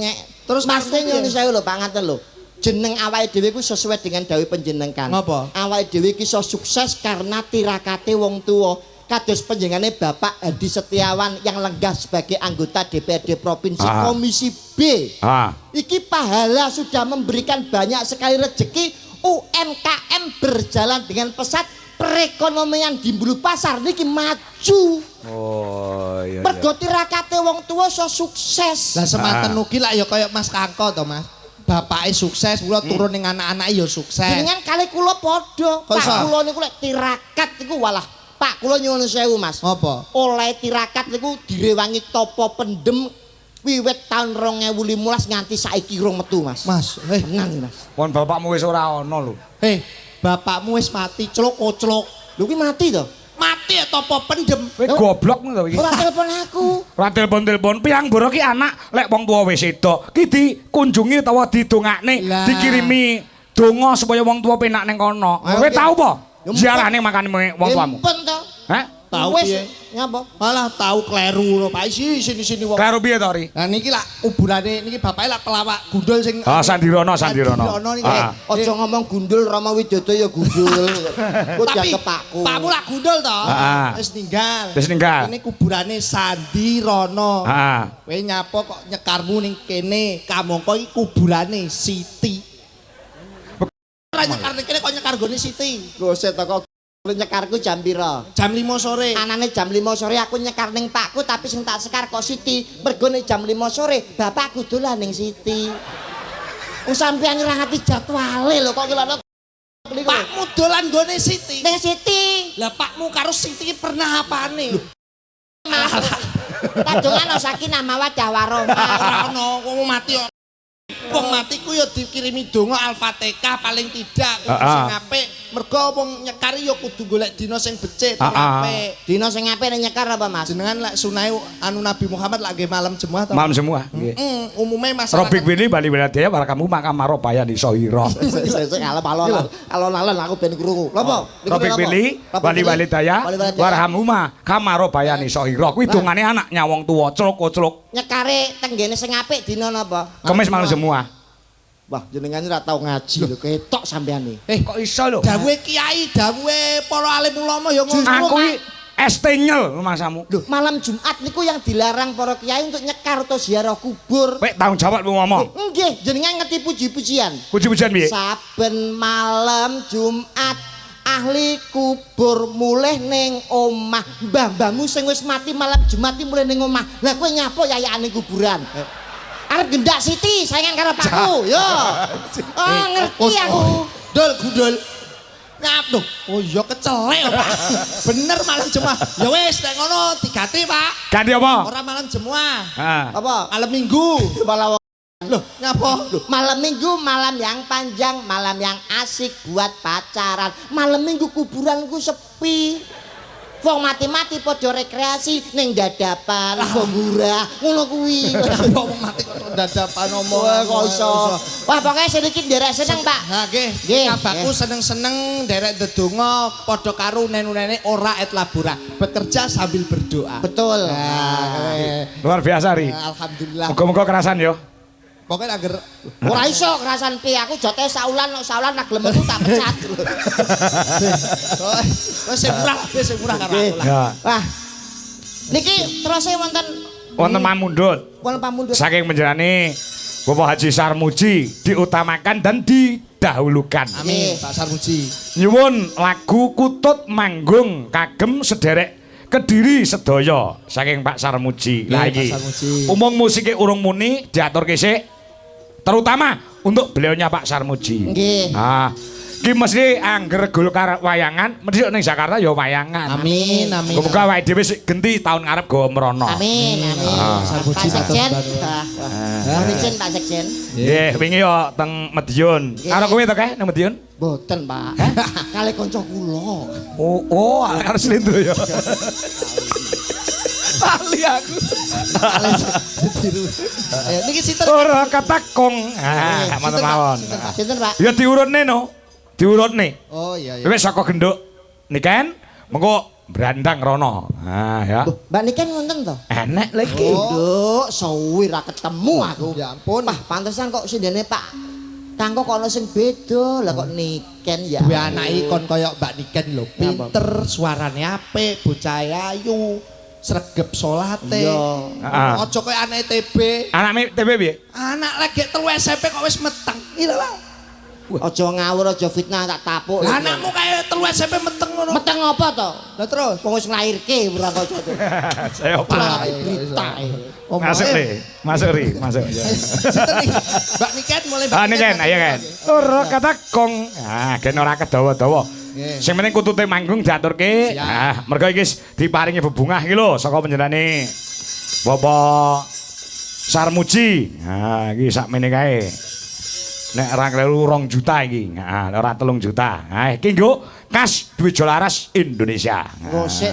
Terus maksudnya maksudnya nyuwun sewu lho, Pak ngaten lho. Jeneng awake dhewe ku sesuai dengan dawuh panjenengan. Ngapa? Awake dhewe iki iso sukses karena tirakate wong tuwa. Kados panjenengane Bapak Hadi Setiawan yang lenggah sebagai anggota DPRD Provinsi Komisi B. Iki pahala sudah memberikan banyak sekali rezeki. UMKM berjalan dengan pesat, perekonomian di Bulu Pasar niki maju. Oh iya. Mergo tirakate wong tuwa iso sukses. Lah semanten ugi lak ya kaya Mas Kangko to, Mas. Bapake sukses, kula turun ning anak-anak ya sukses. Jenengan kali kula padha. Kok iso? Pak kula niku lek tirakat niku walah Pak kula nyuwun sewu Mas. Apa? Oleh tirakat niku direwangi topo pendem wiwit tahun 2015 nganti saiki rong metu Mas. Mas, Tenan iki, Mas. Pon bapakmu wis ora ono lho. Bapakmu wis mati, clok-clok. Lho ki mati to? Mati ya topo pendem. Kowe goblok ngono to iki. Ora telepon aku. Ora telepon-telepon piyang mboro ki anak lek wong tuwa wis sedo. Ki dikunjungi utawa didongakne, Lah. dikirimi donga supaya wong tuwa penak ning kono. Kowe tau apa? Ziarah ning makane wong tuamu. Empun to. Heh? Tahu Wis, piye? Nyapa? Malah tahu kleru lho, Pak. Sini wong. Karo piye to ri? Lah niki lak kuburane niki bapake lak pelawak gundul sing Sandirono. Sandirono niki. Aja ngomong gundul Rama Widodo ya gundul. Kok Tapi dianggep pakku. Pakmu lak gundul to. Wis ninggal. Wis ninggal. Ini kuburane Sandirono. Heeh. Kowe nyapa kok nyekarmu ning kene, kamangka iki kuburane Siti. Ora nyekar ning kene kok nyekar gone Siti. Gose teko nyekarku jam pira? Jam 5 sore. Anane jam 5 sore aku nyekar ning pakku tapi sing tak sekar kok Siti. Mergone jam 5 sore bapakku dolan ning Siti. Wong sampeyan ngrangati jadwale lho kok kelana. Pakmu dolan gone Siti. Ning Siti. Lah pakmu karo Siti iki pernah apane? Kadungan sakinah mawaddah warahmah. Ora ono, wong mati kok Wong mati ku ya dikirimi donga Al-Fatihah paling tidak kudu sing apik. Mergo wong nyekari ya kudu golek dina sing becik tur apik. Dina sing apik nek nyekar apa, Mas? Jenengan lek sunai anu Nabi Muhammad lek nggih malam Jumat to. Malam semua. Nggih. Umume masyarakat. Robik Willy Bali Wiladaya para kamu makam maropaya di Sohiro. Sesuk alon-alon aku ben krungu. Lapa? Robik Willy Bali Wiladaya warhamuma kamarobaya ni Sohiro. Kuwi dongane anaknya wong tuwa clok-clok. Nyekare tenggene sing apik dina napa? Kemis malam semua. Wah, jenengan ora tau ngaji lho, ketok sampean iki. Kok iso lho? Dawuhe kiai, dawuhe para alim ulama ya ngono. Aku iki estenyel masamu. Loh, malam Jumat niku yang dilarang para kiai untuk nyekar atau ziarah kubur. Kowe tanggung jawab lu ngomong. Nggih, jenengan ngerti puji-pujian. Puji-pujian piye? Saben malam Jumat ahli kubur mulih ning omah. Mbah-mbahmu sing wis mati malam Jumat iki mulih ning omah. Lah kowe nyapo yayakane kuburan? Arep gendak Siti saingan karo pakku, yo. Oh, ngerti aku. Dul gundul. Ngap lho. Oh iya kecelek, Pak. Bener malam Jumat. Ya wis nek ngono diganti, Pak. Ganti apa? Ora malam Jumat. Apa? Malam Minggu. Malam Loh, ngapa? malam Minggu malam yang panjang, malam yang asik buat pacaran. Malam Minggu kuburanku sepi. Wong mati-mati padha rekreasi ning dadapan, gembura, ngono kuwi. Wong mati kok dadapan omong. Wah, kok iso. Wah, pokoke sedikit derek seneng, Pak. Ha nggih. Nggih. Abahku seneng-seneng derek ndedonga padha karo nenu-nene ora et labora. Bekerja sambil berdoa. Betul. Luar biasa Ri. Alhamdulillah. Muga-muga kerasan yo. Pokoknya agar Ora iso kerasan pi aku jote saulan nak gelem metu tak pecat. wis sing murah karo aku lah. Ya. Wah. Niki terus wonten Wonten pamundhut. wonten pamundhut. Saking menjerani Bapak Haji Sarmuji diutamakan dan didahulukan. Amin, Pak Sarmuji. Nyuwun lagu Kutut manggung kagem sederek Kediri sedaya saking Pak Sarmuji. Lah iki. Umum musiknya urung muni diaturke sik. Terutama untuk beliaunya Pak Sarmuji. Nggih. Nah, iki mesti angger Golkar wayangan, mesti ning Jakarta ya wayangan. Amin, amin. Muga awake dhewe sik genti tahun ngarep go mrono. Amin, amin. Sarmuji Pak Sekjen. baru. Sekjen, Pak Sekjen. Nggih, wingi yo teng Madiun. Karo kowe to kae nang Madiun? Boten, Pak. Kali kanca kula. Oh, harus lindro ya. Ali aku. Niki sinten? Ora katakong. Ah, mantep mawon. Sinten, Pak? Ya diurutne no. Diurutne. Oh iya iya. Wis saka genduk niken mengko brandang rono. Ah ya. Mbak Niken wonten to? Enek lagi. Nduk, suwi ra ketemu aku. Ya ampun. Wah, pantesan kok sindene Pak Kangko kok ono sing beda. Lah kok Niken ya. Duwe anake kon koyo Mbak Niken lho. Pinter, suarane apik, bocah ayu, sregep salate. Iya. Aja koyo anake TB. Anake TB piye? Anak lagi telu SMP kok wis meteng. Iya lah. Aja ngawur, aja fitnah tak tapuk. Lah anakmu kaya telu SMP meteng ngono. meteng apa to? Lah terus Wong wis nglairke ora kok itu. Saya Malah apa? berita. Masuk ri, masuk ri, masuk. Sinten iki? Mbak Niken mulai Mbak Ah niken, ayo kan. Ora katakong. Ah, gen ora kedawa-dawa. Sing penting kutute manggung diaturke. Ah, mergo iki diparingi bebungah iki lho saka panjenengane Bapak Sarmuji. Ah, iki sakmene kae. Nek ora kleru 2 juta iki. Heeh, ora 3 juta. Ha iki nggo kas duit Jolaras Indonesia. Gosek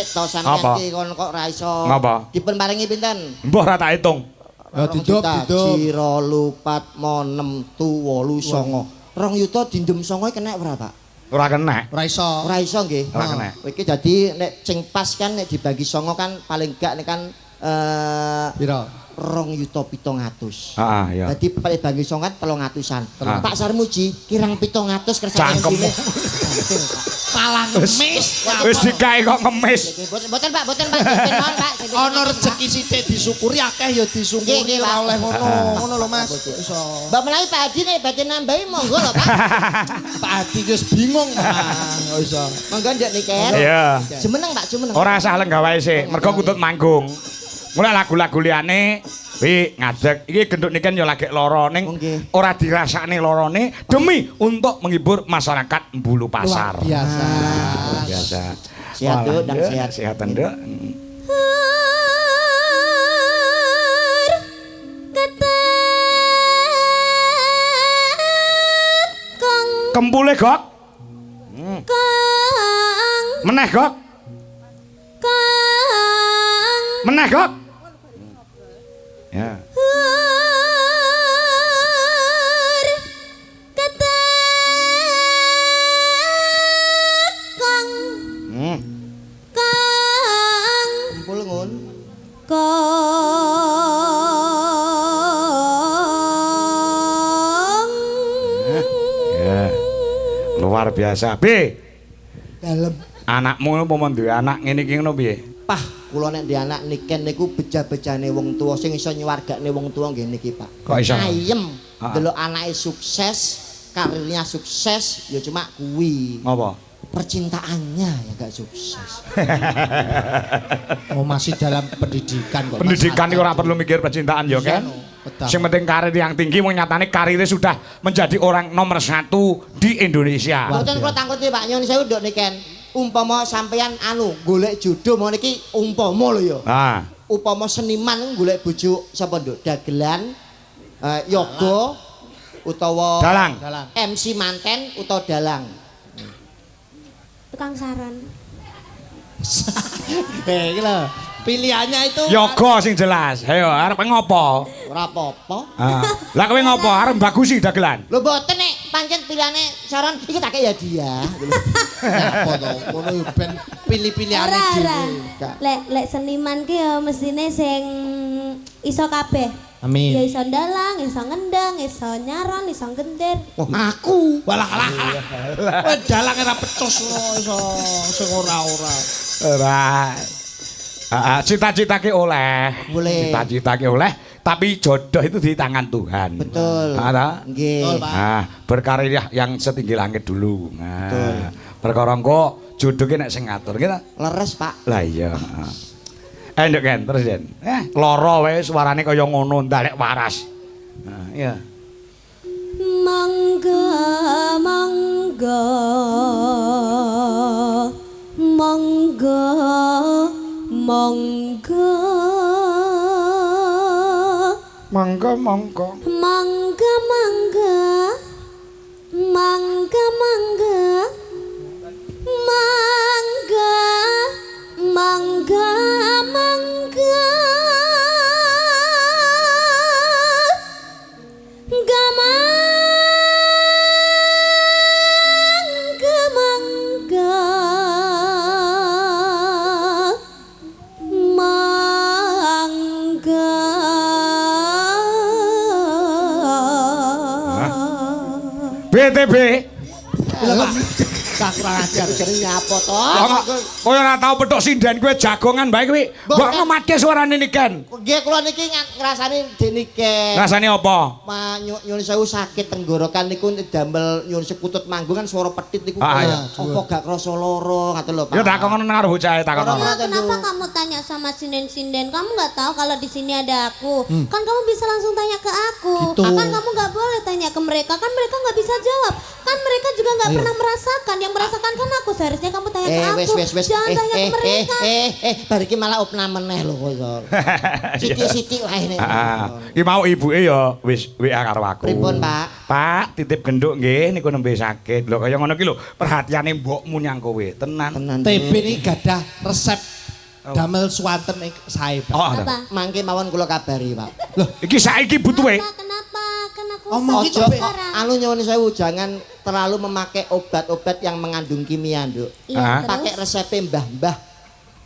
to sampeyan Apa? iki kon kok ra iso. Ngapa? Dipun paringi pinten? Mbah ora tak hitung. Ya didup. Ciro lupat mo 6 tu 8 songo. 2 yuta dindem songo kena berapa? Ora kena. Ora iso. Ora iso nggih. Ora kena. Iki dadi nek sing pas kan nek dibagi songo kan paling gak nek kan Piro? 2.700.000. Heeh, ya. Dadi paling bagi songo kan 300-an. Ah. Pak Sarmuji kirang 700 kersane Cangkemmu. Malah ngemis. Wis dikae kok ngemis. Boten Pak, boten Pak. Pinon Pak. Ana rezeki sithik disyukuri akeh ya disyukuri Nggih, Pak. ora oleh ngono. Ngono lho Mas. Iso. Mbak menawi Pak Hadi nek badhe nambahi monggo lho Pak. Pak Adi wis bingung. Enggak iso. Monggo ndek niken. Iya. Jemeneng Pak, jemeneng. Ora usah lenggah wae sik, mergo kutut manggung. Mulai lagu-lagu liyane wi ngadeg iki genduk niken ya lagi lara ning Nggih. ora dirasakne larane demi untuk menghibur masyarakat Bulu Pasar. Luar biasa. Luar biasa. Sehat, Duk, dan Walah, sehat. Sehat, Nduk. Kempule, Gok. Kang Meneh, Gok. Kang Meneh, Gok. Ya. Hur ketekang Hmm. Kang Kumpul ngun. Kang Ya. Luar biasa. B. Dalem. Anakmu apa duwe anak ngene iki ngono piye? Pah, kula nek di anak niken niku beja-bejane wong tua sing iso nyuwargane wong tua nggih niki, Pak. Kok iso? Ayem Ha. delok anake sukses, karirnya sukses, ya cuma kuwi. Ngopo? Percintaannya yang gak sukses. Oh masih dalam pendidikan kok. Pendidikan itu ora perlu mikir percintaan ya kan? Betul. Yang penting karir yang tinggi mau nyatane karirnya sudah menjadi orang nomor 1 di Indonesia. Mboten kula tangkuti Pak Nyun sewu nduk niken. Umpama sampeyan anu golek jodoh mau niki umpama lho ya. Nah, Upama seniman golek bojo sapa nduk? Dagelan, yoga utawa dalang. MC manten utawa dalang. tukang saran. Iki lho. Pilihannya itu Yoga sing jelas. Ayo arep ngopo? Ora apa-apa. Ah. Lah kowe ngopo? Arep bagusi dagelan. Lho mboten nek pancen pilihane saran iki tak kei hadiah. apa to? Ngono yo ben pilih-pilihane Ora ora. dhewe. Lek seniman ki ya mestine sing iso kabeh. Amin. Ya iso ndalang, iso ngendang, iso nyaron, iso gendir. Oh, aku. Walah alah. Kowe dalang ora pecus iso sing ora-ora. Ora. Cita-cita ki oleh. Boleh. Cita-cita ki oleh, tapi jodoh itu di tangan Tuhan. Betul. Ada? Nggih. Betul, Pak. Nah, berkarir yang setinggi langit dulu. Nah, Betul. perkara engko jodoh ki nek sing ngatur kita. Leres, Pak. Lah iya. Nduk kan terus Den. Lara wae suarane kaya ngono ndalek waras. Nah, iya. Mangga mangga mangga mangga Mangga mangga. mangga mangga mangga mangga mangga mangga mangga mangga BTB. Cah kurang ajar jenenge apa to? Kowe ora tau petuk sinden kowe jagongan bae kowe. Mbok ngematke suarane niken. Nggih kula niki ngrasani denike. Rasane apa? Nyun sewu sakit tenggorokan niku damel nyun sekutut manggung kan suara pedhit niku Ah, kaya iya. apa gak krasa lara ngoten lho Pak. Ya takon karo bocahe takon. Kenapa kamu tanya sama sinden-sinden? Kamu nggak tahu kalau di sini ada aku. Kan kamu bisa langsung tanya ke aku. Gitu. Kan kamu nggak boleh tanya ke mereka. Kan mereka nggak bisa jawab. Kan mereka juga nggak pernah merasakan. Yang merasakan kan aku. Seharusnya kamu tanya ke aku. Wes. Jangan tanya ke mereka. Bar iki malah opna meneh lho kok. Siti-siti wae nek. Iki mau ibuke ya wis WA karo aku. Pripun, Pak? Pak, titip genduk nggih niku nembe sakit. Lho kaya ngono ki lho, perhatiane mbokmu nyang kowe. Tenan. Tenan. TB ini gadah resep damel swanten sae, Pak. Oh, ada. Apa? Mangke mawon kula kabari, Pak. Loh, iki saiki butuhe. Kenapa? Kan aku Omong sakit Ojo sekarang. anu nyuwun sewu jangan terlalu memakai obat-obat yang mengandung kimia, Nduk. Iya, Pakai terus. resep mbah-mbah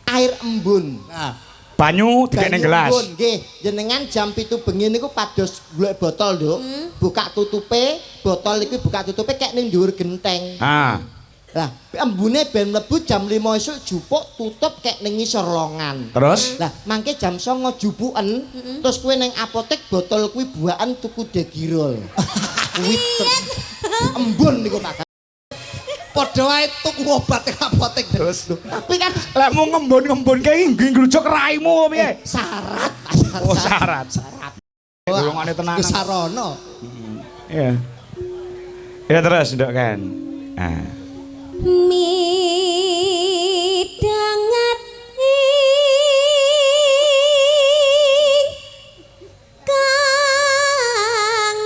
air embun. Nah, Banyu dikek ning gelas. Embun nggih, jenengan jam 7 bengi niku pados golek botol, Nduk. Buka tutupe, botol iki buka tutupe kek ning dhuwur genteng. Ah. Lah, embune ben mlebu jam 5 esuk jupuk tutup kek ning ngisor longan. Terus Lah, mangke jam 09 jupuken, terus kowe ning apotek botol kuwi buakan tuku degirol. Kuwi embun niku Pak. padha wae tuku obat ning apotek terus. Tapi kan lek mau ngembun-ngembun kae nggih ngrujuk raimu piye? syarat, Pak, Oh, syarat. syarat. Durungane tenan. Kesarono. Iya. Ya terus nduk kan. Nah. Midangat ing kang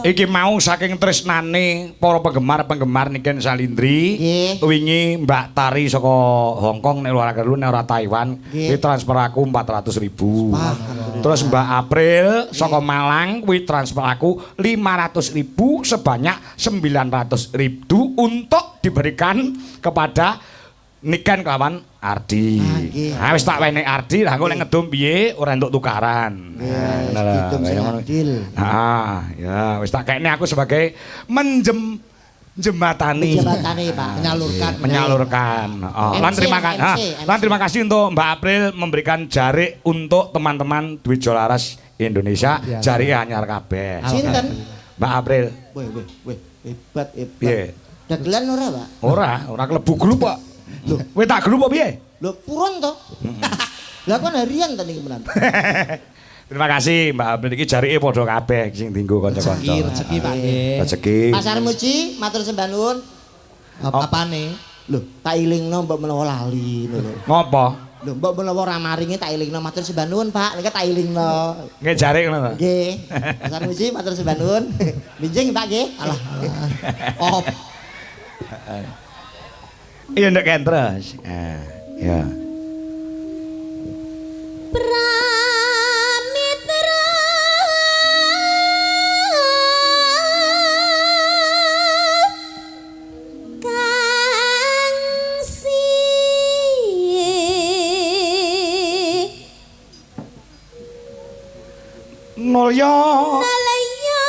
Iki mau saking tresnane para penggemar-penggemar Niken Salindri. Nggih. Wingi Mbak Tari saka Hong Kong nek luar negeri nek ora Taiwan, Nggih. kuwi transfer aku 400.000. Alhamdulillah. Terus Mbak April saka Malang kuwi transfer aku 500.000 sebanyak 900.000 untuk diberikan kepada Niken kelawan Ardi. nggih. Nah wis tak wenehi Ardi, lah engko nek ngedum piye ora entuk tukaran. Nah, dihitung sing adil. Ya wis tak kene aku sebagai jembatani. Jabatane, Pak. Menyalurkan. Oh, lan MC, terima kasih. MC. Lan terima kasih untuk Mbak April memberikan jarik untuk teman-teman Dwi Jolaras Indonesia. Jarik anyar kabeh. Sinten? Mbak April. Weh, hebat. Piye? Dagelan ora, Pak? Ora klebu grup kok. Lho, kowe tak grup apa piye? Lho, purun to? Lah kon harian ta niki menan. Terima kasih Mbak April iki jarike padha kabeh sing dienggo kanca-kanca. Rezeki Pak nggih. Rezeki. Pasar Muji, matur sembah nuwun. Apane? Lho, tak ilingno mbok menawa lali ngono lho. Ngopo? Lho, mbok menawa ora maringi tak ilingno matur sembah nuwun, Pak. Niki tak ilingno. Nggih jarik ngono to. Nggih. Pasar Muji, matur sembah nuwun. Minjing, Pak nggih. Alah. Op. Iya ndek terus. Ya. Pramitra Kangsi Mulya. Nalaya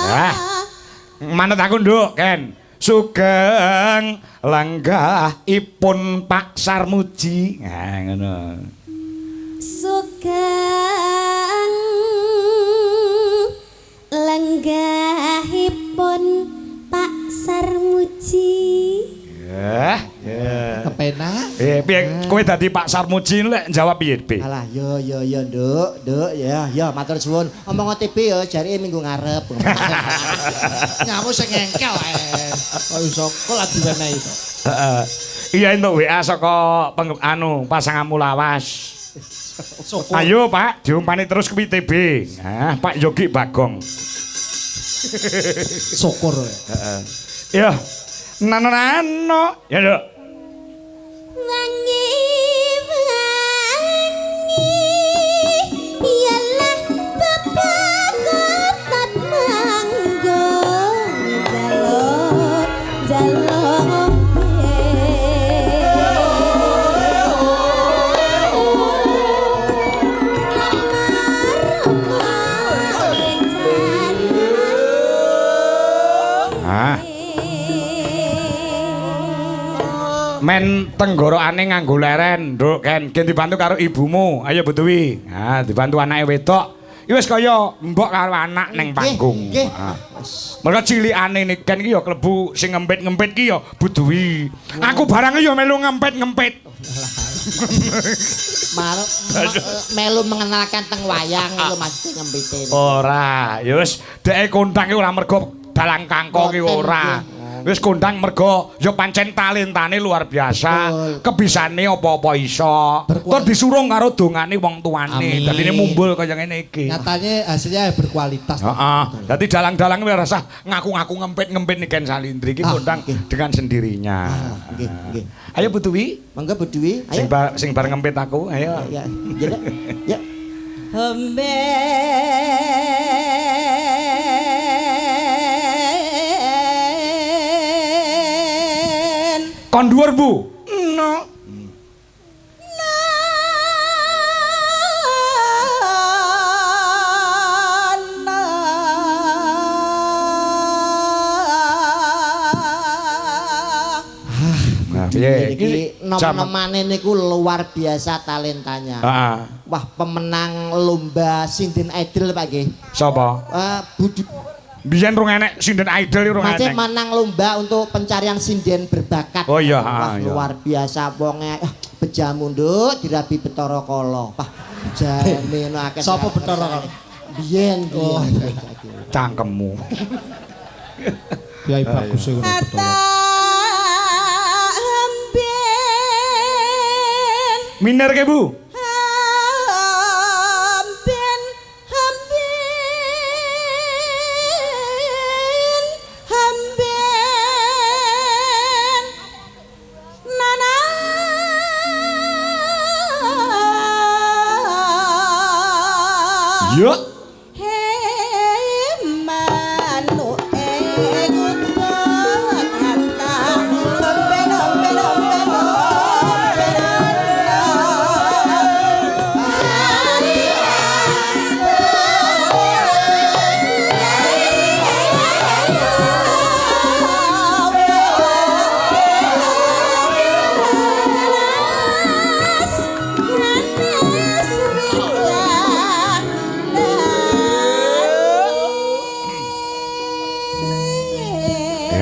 Ah. Manut aku nduk, Ken. Sugeng lenggahipun Pak Sarmuji. Nah, ngono. Sugeng lenggahipun Pak Sarmuji. Ya. Kepenak. Piye kowe dadi Pak Sarmuji lek jawab piye, Bi? Alah, yo, Nduk, ya, matur suwun. Omong OTP ya, jarike minggu ngarep. Nyamu sing engkel ae. Kok iso kok lagi wenehi to. Heeh. Iya entuk WA saka pasanganmu lawas. Syukur. Ayo Pak, diumpani terus kuwi TB. Nah, Pak Yogi Bagong. Syukur. Ya. Nano. Ya, Nduk. Wangi ialah bapak kotat manggo jalur Ah. Men tenggorokane nganggo leren, Nduk, Ken. Gen dibantu karo ibumu. Ayo Butuwi. Nah, dibantu anake wedok. Ya wis kaya mbok karo anak ning panggung. Nggih. Mergo cilikane Niken iki ya klebu sing ngempit-ngempit ki ya Butuwi. Aku barang ya melu ngempit-ngempit. Melu mengenalkan teng wayang itu Mas ngempitin. Ora, ya wis dheke kondang ki ora mergo dalang kangko ki ora. Wis kondang mergo ya pancen talentane luar biasa. Betul. Kebisane apa-apa iso. Terus disurung karo dongane wong tuane. Amin. Dadine mumbul kaya ngene iki. Nyatanya hasilnya berkualitas. Heeh. Dadi dalang-dalang ora usah ngaku-ngaku ngempit-ngempit Niken Salindri iki kondang dengan sendirinya. Nggih. Ayo Butuwi, Mangga Budwi, ayo. sing bareng ngempit aku, ayo. Ya. Ya. Hemben Kon dhuwur, Bu. No. Nah, piye? iki Jam- nom-nomane niku luar biasa talentanya. Heeh. Wah, pemenang lomba Sinden Idol Pak nggih. Sapa? Budi Biyen rung enek sinden idol rung Macet enek. menang lomba untuk pencarian sinden berbakat. Oh iya, Wah, iya. luar biasa wonge. Bejamu nduk dirabi Betara Kala. Wah, jane no akeh. Sapa Betara Kala? Biyen. Oh. Cangkemmu. Kiai bagus e ngono betul. Miner ke, Bu?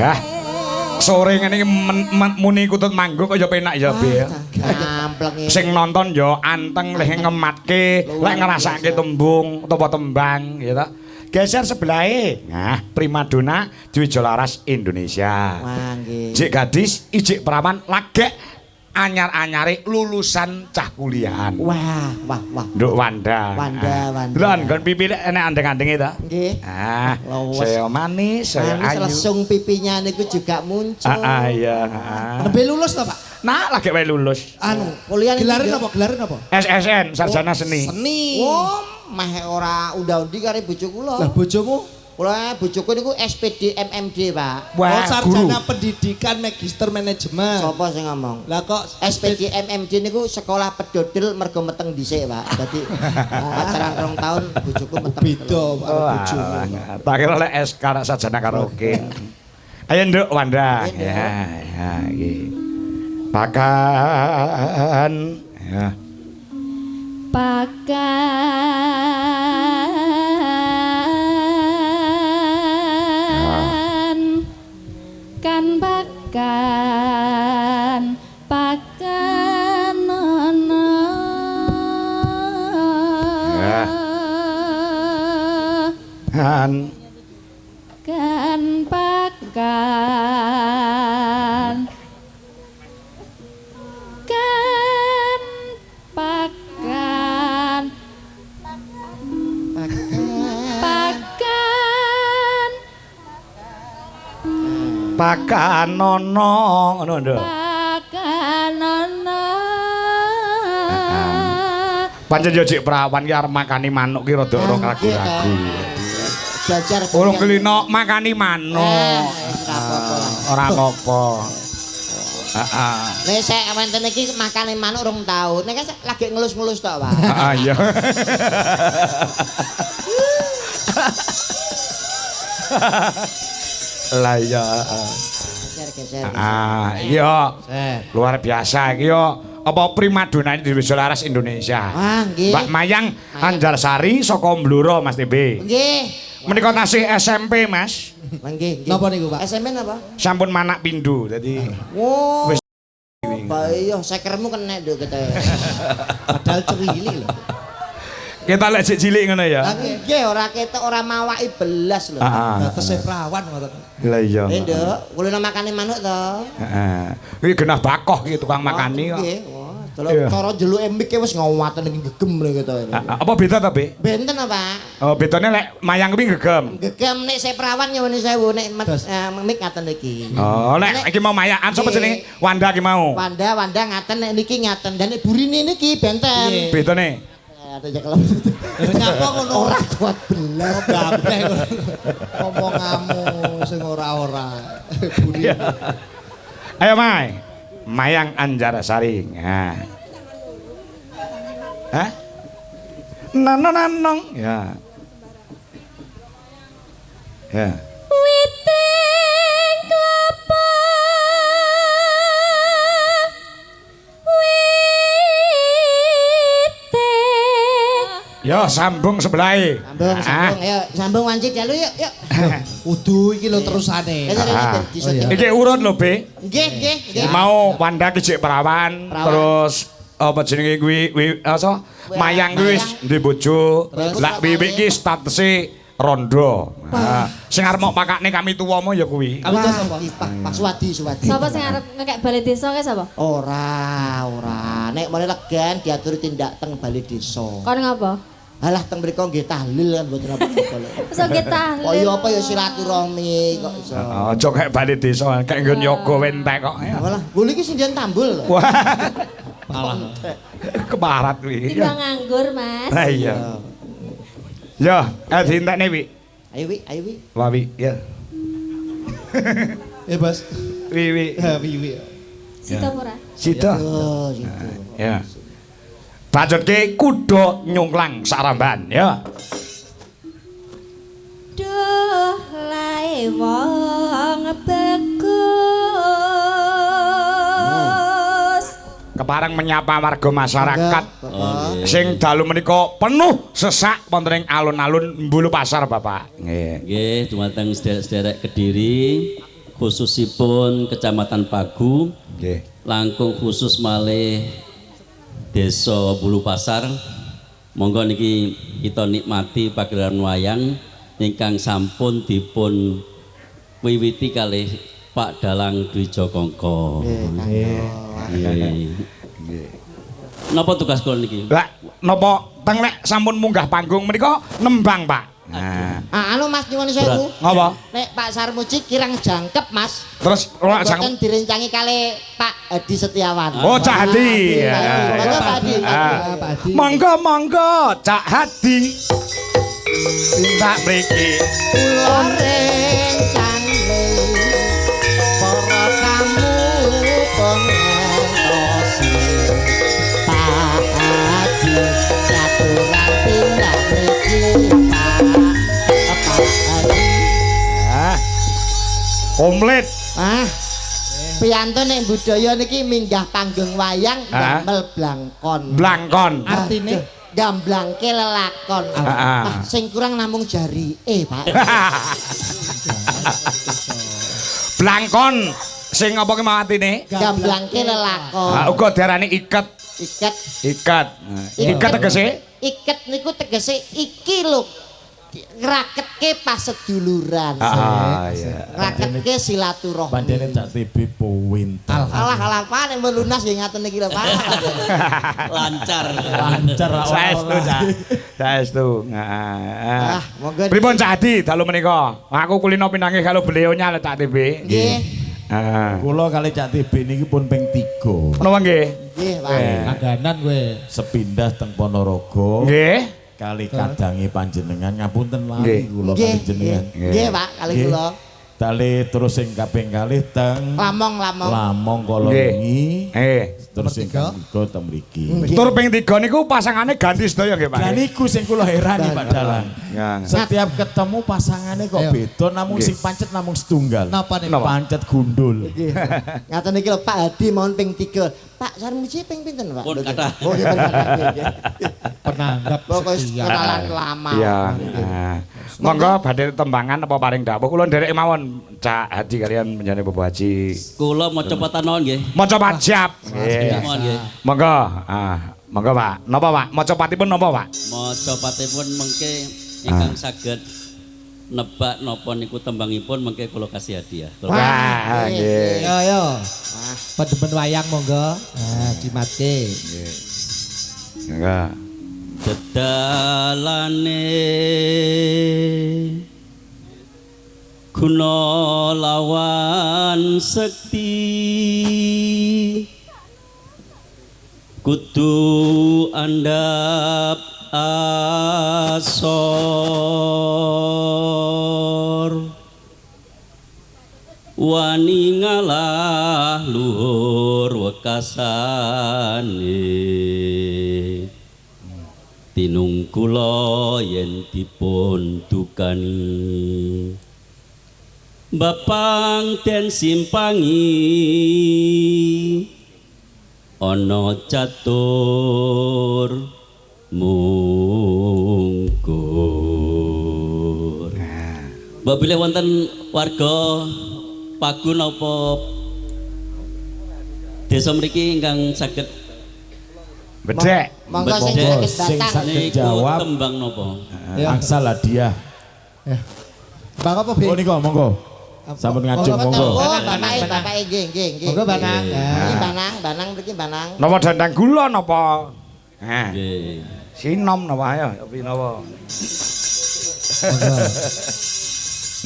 Hah? Sore ngene iki muni kutut manggung kok ya penak ya, Be. Gampleng. Sing nonton ya anteng leh ngematke, lek ngrasake tembung utawa tembang ya ta. Geser sebelahe. Nah, primadona Dwi Jolaras Indonesia. Wah, nggih. Jik gadis, ijik perawan lagek anyar-anyare lulusan cah kuliahan. Wah. Nduk Wanda. Wanda. Lon kon pipi nek andeng-andenge ta? Nggih. Ah, Lawes. saya manis, saya Manis ayu. lesung pipinya niku juga muncul. Iya. Lebih lulus ta, Pak? Nah, lagi wae lulus. Anu, Kuliah gelarin apa? Gelarin apa? SSN, sarjana seni. Seni. Oh, meh ora unda-undi karo bojo kula. Lah bojomu? Kula bojoku niku SPD MMD, Pak. Oh, Wah, sarjana guru. pendidikan magister manajemen. Sapa sing ngomong? Lah kok SPD MMD niku sekolah pedodel mergo meteng dhisik, Pak. Dadi pacaran 2 tahun bojoku meteng. beda karo Wah, bojomu. tak kira lek SK nak sarjana karaoke. Ayo nduk Wanda. Ayo, Nduk. Ya, iki. Pakan. Ya. Pakan kan pakan nono Ya. Han. kan pakan kan pakan pakan Pakan nono ngono nduk. pakan nono Pancen yo jek perawan ki arep makani manuk ki rada ora ragu-ragu. Belajar Urung kelino makani manuk. Ora apa-apa. Heeh. Nek sik wonten iki makane manuk 2 tahun. Nek lagi ngelus-ngelus tok, Pak. Heeh iya. Lah iya. Geser-geser. Iya. Luar biasa iki yo. Apa primadona Dwi Jolaras Indonesia. Wah, nggih. Mbak Mayang Anjarsari saka Bluro Mas TB. Nggih. Menika tasih SMP, Mas. Nggih. Napa niku, Pak? SMP napa? Sampun manak pindho. Dadi Oh. Wis. Pak iya, sekermu kena nduk kete. Padahal cerili lho. kita lek sik cilik ngono ya. Nggih, ora ketok ora mawaki belas lho. Heeh. Batese prawan ngoten. Lah iya. Nduk, kulino makane manuk to. Heeh. Iki genah bakoh iki tukang makani kok. Nggih. Wah, Iya. cara jeluk emik wis ngawaten iki gegem lho kete. Apa beda ta, Be? Benten apa? Oh, bedane lek mayang kuwi gegem. Gegem nek saya perawan nyuwun sewu nek mik ngaten iki. Oh, lek iki mau mayaan sapa Nggih. jenenge? Wanda ki mau. Wanda ngaten nek niki ngaten dan nek burine niki benten. Piye? Bedane. Ada jekelem. Nyapa ngono? Ora kuat belas. Gableh ngono. Omonganmu sing ora-ora. Buri. Ayo, Mai. Mayang Anjarsari. Nah. Hah? Nanong. Ya. Ya. witing klapa witing Yo sambung sebelahe. Sambung, ayo sambung wancit ya lu yuk. Udu iki lho terusane. Iki urut lho, Be. Nggih, nggih. Mau Wanda ki jek perawan, terus apa jenenge kuwi apa mayang kuwi wis duwe bojo. Lah wiwik ki statuse rondo. Nah, sing arep mok pakane kami tuwa mo ya kuwi. Kamu tuh sapa? Pak Suwadi. sapa sing arep ngekek balai desa kae sapa Ora. Nek mulai legan diatur tindak teng balai desa. kon ngapa Alah teng mriko nggih tahlil kan mboten apa-apa lho. iso nggih tahlil Kaya apa ya silaturahmi kok iso. Aja kayak bali desa, kayak nggon yoga wentek kok. Walah, bulu iki sindian tambul lho. Wah, Malah. kebarat kuwi. timbang nganggur mas Lah iya. Yo, dintekne Wi. Ayo wi. Wah Wi, ya. Bos. Wi. Ha wiwi. sito ora Sida. Oh, gitu. Ya. Bacotke kuda nyungklang saramban, ya. duh lae wong bagus Kepareng menyapa warga masyarakat sing dalu menika penuh sesak wonten ing alun-alun Mbulu Pasar, Bapak. Nggih. Nggih, dumateng sederek-sederek Kediri. khususipun Kecamatan Pagu, Nggih. langkung khusus malih Desa Bulu Pasar. Monggo niki kita nikmati pagelaran wayang ingkang sampun dipun wiwiti kalih Pak Dalang Dwi Jokongko. Nggih. Napa tugas kula niki? Lah napa teng nek sampun munggah panggung menika nembang, Pak. Nah, Anu Mas nyuwun sewu. ngapa? Nek Pak Sarmuji kirang jangkep Mas. Terus ora Boten direncangi kali Pak Hadi Setiawan. Oh, Cak Hadi. Pak Hadi. Monggo Pak Hadi. Monggo monggo Cak Hadi. Cinta mriki. Kula rencangi para kamu pengentosi Pak Hadi caturan tindak mriki Pak Hadi. Komplit. Piyantun nek budaya niki minggah panggung wayang damel blangkon. Blangkon. Artine gamblangke lelakon. Sing kurang namung jari Pak. Blangkon sing apa ki mawatine? Gamblangke lelakon. Uga diarani iket. Iket. Iket. Iket tegese? Iket niku tegese iki lho ngraketke paseduluran. Iya. Ngraketke silaturahmi. Pancene Cak TB pinter. Alah Pak nek mbok lunas nggih ngaten iki lho Pak. Lancar. Lancar ra Saestu, Cak. Saestu. Monggo. Pripun Cak Hadi dalu menika? Aku kulino pinanggih kalau beliaunya lho Cak TB. Nggih. Kula kali Cak TB niki pun ping 3. Menapa nggih? Nggih, Pak. Langganan kowe sepindah teng Ponorogo. Nggih. Kali kadangi panjenengan ngapunten Nggih. lali kula kali jenengan. Nggih, Pak, kali kula. Tali terus sing kaping kalih teng Lamong. Lamong Kolongi. Terus sing ketiga teng mriki. Tur ping 3 niku pasangane ganti sedaya nggih Pak. Lah niku sing kula herani Pak Dalang. Ya. Setiap ketemu pasangannya kok beda, namun sing pancet namung setunggal. Napa nih? Pancet gundul. Ngaten iki lho Pak Hadi mohon ping 3. Pak Sarmuji ping pinten, Pak? Pun kathah. Oh, nggih kathah. Penanggap Pokoke setia. kenalan lama. Iya. Monggo badhe tembangan apa paring dawuh kula nderek mawon Cak Hadi kalian menjane Bapak Haji. Kula maca patanon nggih. Maca pajab. Mohon nggih. Monggo. Monggo Pak. Napa Pak? Maca patipun napa Pak? Maca patipun mengke ingkang saged nebak napa niku tembangipun mengke kula kasih hadiah. Wah, nggih. Yo. Pedemen wayang monggo. Cimatke. Enggak. Dedalane guna lawan sekti kudu andap asor wani ngalah luhur wekasane tinung kula yen dipun dukani bapang den simpangi ana catur mungkur. Mbak bilih wonten warga Pagu napa desa mriki ingkang saged Bedhek. Monggo sing Bedhek. saged datang. niku jawab. tembang napa? Angsal hadiah. Bang apa, Bi? Oh niku monggo. Sampun ngajeng monggo. Oh, bapake nggih. Monggo Banang. Iki Banang mriki Banang. Napa dandang gula napa? Nggih. Sinom napa ayo tapi napa?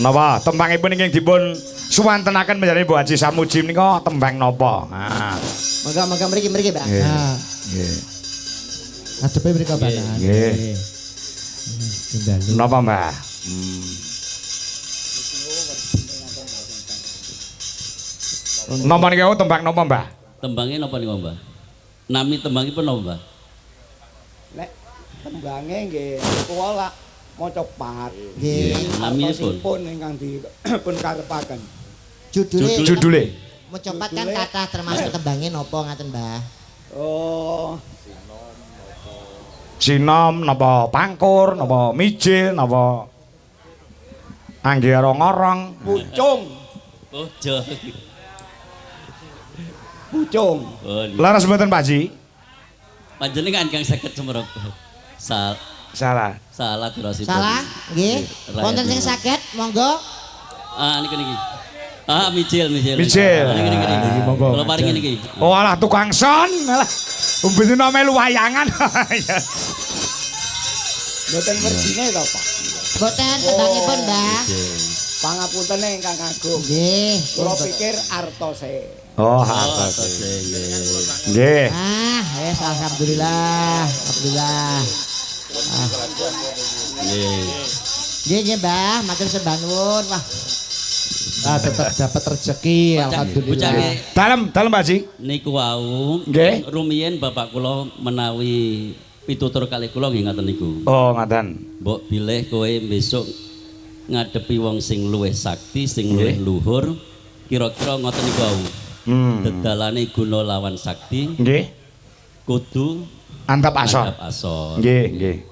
Napa tembangipun ingkang dipun suwantenaken menjadi Bu Haji Sarmuji menika tembang napa? Monggo mriki, Mbak. Nggih. Ngadepe mriko Banang. Nggih. Kendali. Napa, Mbah? Napa niku tembang napa, Mbah? Tembangnya napa niku, Mbah? Nami tembangipun napa, Mbah? Nek tembange nggih kula maca pat. Nggih. Naminipun. Pun ingkang dipun karepaken. Judule. Mecopat kan kathah termasuk tembange napa ngaten, Mbah? Oh, Sinom napa pangkur napa mijil napa anggara ngorong. pucung. Ojo. Pucung. Oh, Laras mboten Pak Ji? panjenengan kang saged semerep. Salah. Salah durasipun. Salah, nggih. Rakyat Wonten sing ini. saged, monggo. Niki. Mijil. Mijil. Niki. Niki, monggo. Kula paringi niki. Oh alah tukang son. Alah. Umbene melu wayangan. Ya. Mboten werjine to, Pak. Mboten tembangipun, Mbah. Pangapunten ingkang agung. Nggih. Kula pikir artose. Oh, nggih. Wes alhamdulillah. Alhamdulillah. Nggih, Mbah, matur sembah nuwun. Wah, tetap dapat rezeki alhamdulillah. Dalem Pak Ji. Niku wau. Nggih. Rumiyin bapak kula menawi pitutur kalih kula nggih ngaten niku. Oh, ngaten. Mbok bilih kowe besok ngadepi wong sing luwih sakti, sing luwih luhur, kira-kira ngoten niku wau. Dedalane guna lawan sakti, Nggih. kudu Antap asor. adab asor. Nggih.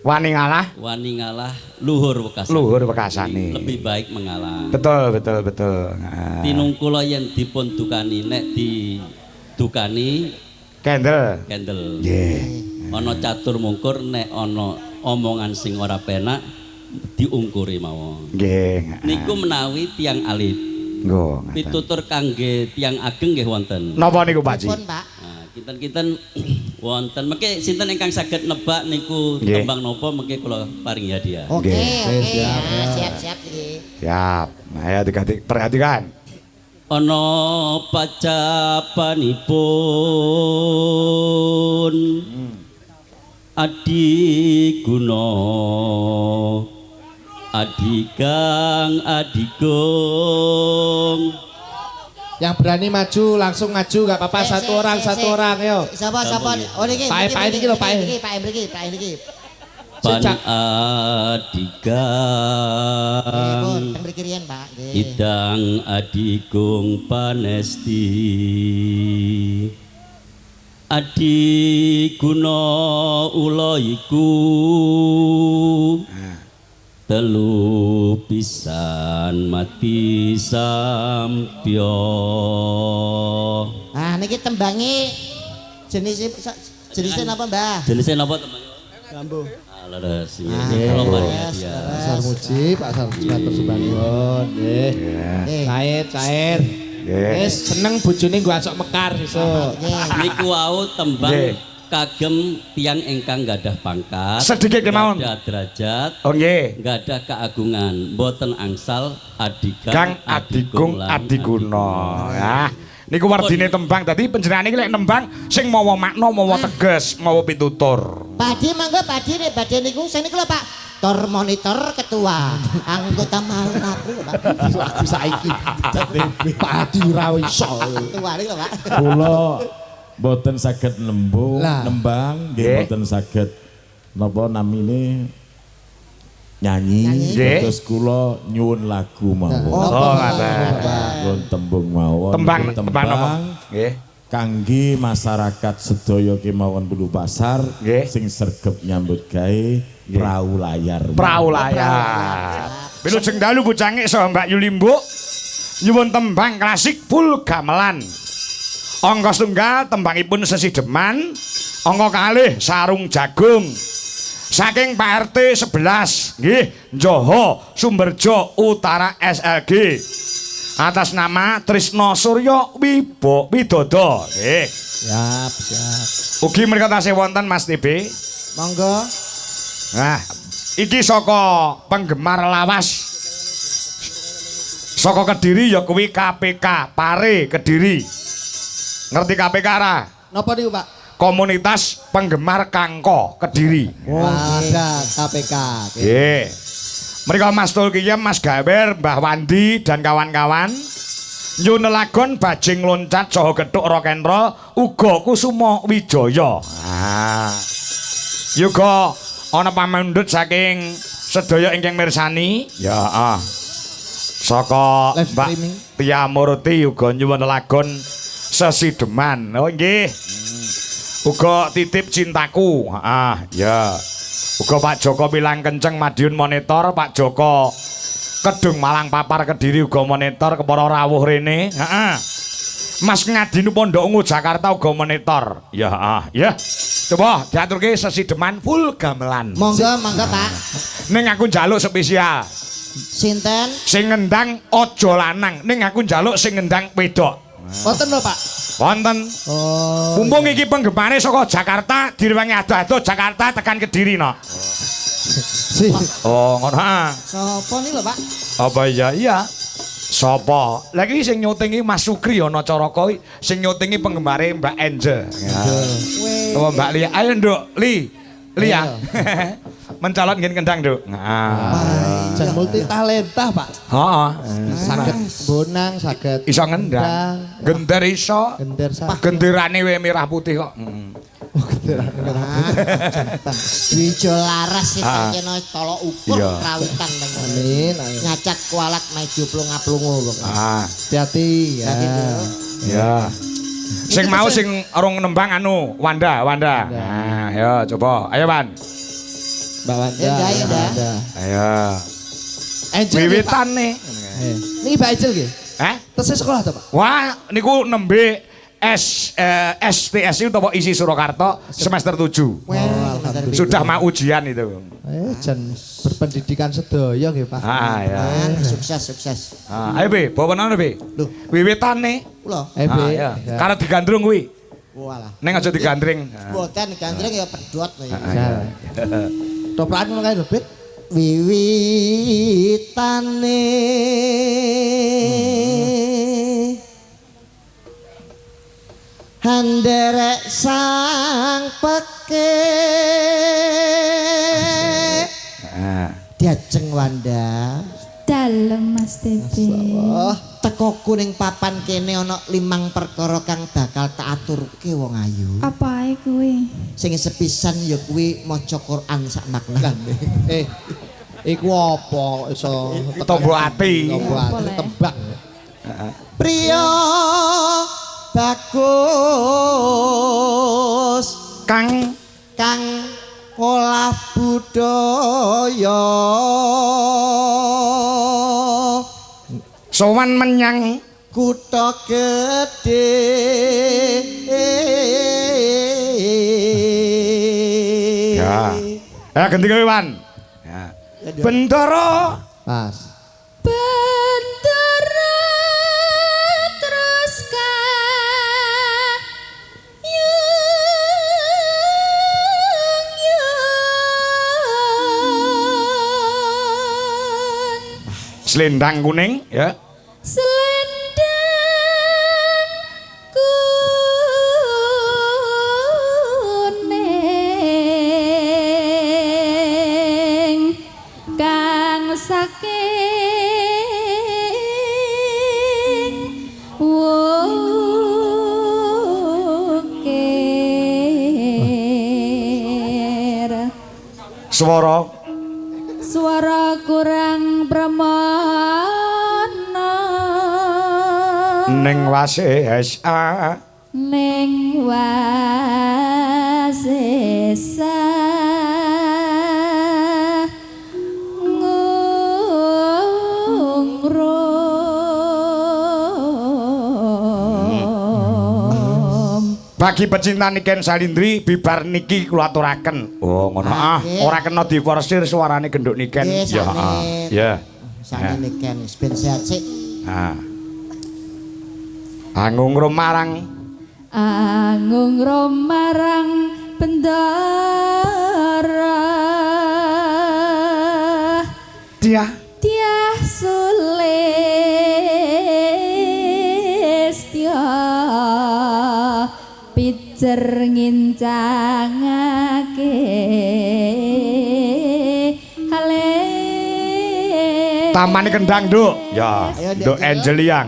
Wani ngalah, Wani ngalah luhur wekasan. luhur wekasane. Lebih baik mengalah. Betul. Nah. Tinung kula yen dipun dukani nek didukani Kendel. kendel. Nggih. Ana catur mungkur nek ana omongan sing ora penak diungkuri mawon. Nggih. Niku menawi tiang alit. Nggo. Pitutur kangge tiang ageng nggih wonten. Napa niku Pak Ji? pun, Pak. Nah, kinten-kinten wonten mengke sinten ingkang saged nebak niku Nggih. tembang napa mengke kula paringi hadiah. Oke, Nggih. oke. Ya, siap-siap nggih. Siap. Nah, ya perhatikan. Ana pacapanipun Adi Guna Adi Kang Adigung. Yang berani maju langsung maju gak apa-apa, satu orang yo. Sapa? Oh niki. Pak niki lho, Pak. Pak niki. Pan Sejak- Nggih, pun Adigang teng mriki riyen, Pak. Nggih. Idang Adigung Panesti Adi Guna ula iku telu pisan mati sampya. Ah niki tembangi jenisnya napa, Mbah? Jenisnya napa teman? Lambu. Leres. Ah, Kalau paringi leres, hadiah. leres. Sar muji Pak Sar matur sembah nuwun nggih. Nggih. Cair. Nggih. Wis seneng bojone nggo asok mekar sesuk. Nggih. Niku wau tembang Nggih. kagem tiang ingkang gadah pangkat, Sedikit kemawon. gadah derajat, Oh nggih. gadah keagungan, boten angsal adigang, Kang Adigung lan Adiguna. Ya. Niku wardine tembang dadi panjenengan iki lek nembang sing mawa makna, mawa teges, mawa pitutur. Padi mangga padi nek badhe niku sing niku lho, Pak. Tor monitor ketua anggota malam lho, Pak. Lagu saiki. Padi ora iso. Ketua niku lho, Pak. Kula boten saged Lah. nembang, nggih Nggih. boten saged napa namine nyanyi. Nggih. Terus kula nyuwun lagu mawon. Oh, ngaten. Nyuwun tembung mawon. Tembang Nggih, napa? Nggih. kangge masyarakat sedaya kemawon Bulu Pasar Nggih. sing sregep nyambut gawe prau layar. Prau layar. Wilujeng dalu Bucangik saha Mbak Yulimbuk nyuwun tembang klasik full gamelan. Angka setunggal tembangipun Sesideman, angka kalih Sarung Jagung. Saking Pak RT 11 nggih Njoho Sumberjo Utara SLG. Atas nama Trisno Suryo Widodo nggih. Siap. Ugi mriki tasih wonten Mas TB. Monggo. Nah, iki saka penggemar lawas. Saka Kediri ya kuwi KPK Pare Kediri. Ngerti KPK ra? Napa niku, Pak? Komunitas Penggemar Kangko Kediri. Ada KPK. Nggih. Mriko Mas Tulkiyem, Mas Gawer, Mbah Wandi dan kawan-kawan nyunelagon bajing loncat saha gethuk rock and roll uga Kusuma Wijaya. Ah. Yuga ana pamundhut saking sedaya ingkang mirsani. Ya, saka Live Mbak streaming. Tia Murti uga nyuwun lagon Sesideman. Oh nggih. Uga titip cintaku. Ya. Uga Pak Joko Bilang Kenceng Madiun Monitor, Pak Joko Kedung Malang Papar Kediri uga monitor kepara rawuh rene. Heeh. Mas Ngadinu Pondok Ungu Jakarta uga monitor. Ya, ya. Coba diaturke sesi deman full gamelan. Monggo, monggo, Pak. Ning aku njaluk spesial. Sinten? Sing ngendang aja lanang, ning aku njaluk sing ngendang wedok. Wonten lho, Pak. Wonten. Oh. Mumpung iki penggemare saka Jakarta, direwangi ado-ado Jakarta tekan Kediri no. Oh, ngono ha. Sopo nih lho, Pak? Apa iya? Iya. Sopo? Lagi sing nyutingi Mas Sukri ana Caraka iki, sing nyutingi penggemare Mbak Angel. Oh, Mbak Lia. Ayo, Nduk. Li ya. Mencalon ngen kendang, Nduk. Jan multi talenta, Pak. Heeh. Saged bonang, saged Iso ngendang. Gender iso. gender saged. Genderane we merah putih kok. Wijo laras sing kena tolok ukur Iya. rawitan tenan. Amin. Nyacat kualat maju plunga-plungu pokoke. Hati-hati ya. Ya. Sing mau sing rong nembang anu Wanda. Nah, ya coba. Ayo, Wan. Mbak Wanda. Ya, ya, ya. Wanda. Ayo. Angel. Wiwitan nih. Niki Mbak Angel nggih. Tesih sekolah to, Pak? Wah, niku nembe STS itu apa isi Surakarta semester 7. Sudah mau ujian itu. Jan berpendidikan sedaya nggih, Pak. Ya. Sukses. Ayo Be, bawa nang Be. Loh. Wiwitan nih. Kula. Be. Ya. Karena digandrung kuwi. Walah. Neng aja digandring. Boten gandreng ya pedhot lho ya. Toplakan ngono kae lho, Bet. Wiwitane handerek sang peke diajeng Wanda Dalem Mas Devi. teko kuning papan kene ana 5 perkara kang bakal tak aturke wong ayu. Apa ae kuwi? Sing sepisan ya kuwi maca Quran sak maknane. Iku apa iso Tombo ati. Tombo ati tembak. Priya bagus Kang olah budaya sowan menyang kutha gedhe ya. Ganti kowe Wan. Ya. Bendara Pas. Bendera terus selendang kuning ya. selendang kuning kang saking wukir Suara kurang pramana ning wasesa ning wasesa bagi pecinta Niken Salindri bibar niki kula aturaken. Oh ngono ora kena diforsir suarane genduk Niken. Ya. Ya. Sane Niken ben sehat sik. Anggung romarang bendara dia Sulistya pijer ngincangake Taman Kendang, Duk. Ya, Duk Angelia.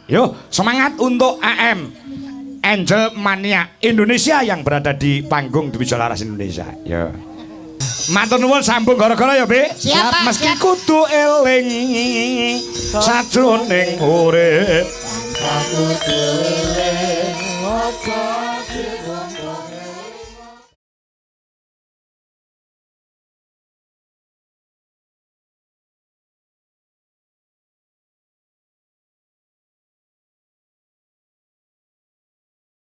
Yuk, semangat untuk AM Angel Mania Indonesia yang berada di panggung Dwi Laras Indonesia. Ya. Matur nuwun sambung gara-gara ya, Be. Siap, Pak, Meski siap. kudu eling sajroning urip. Kudu eling ojo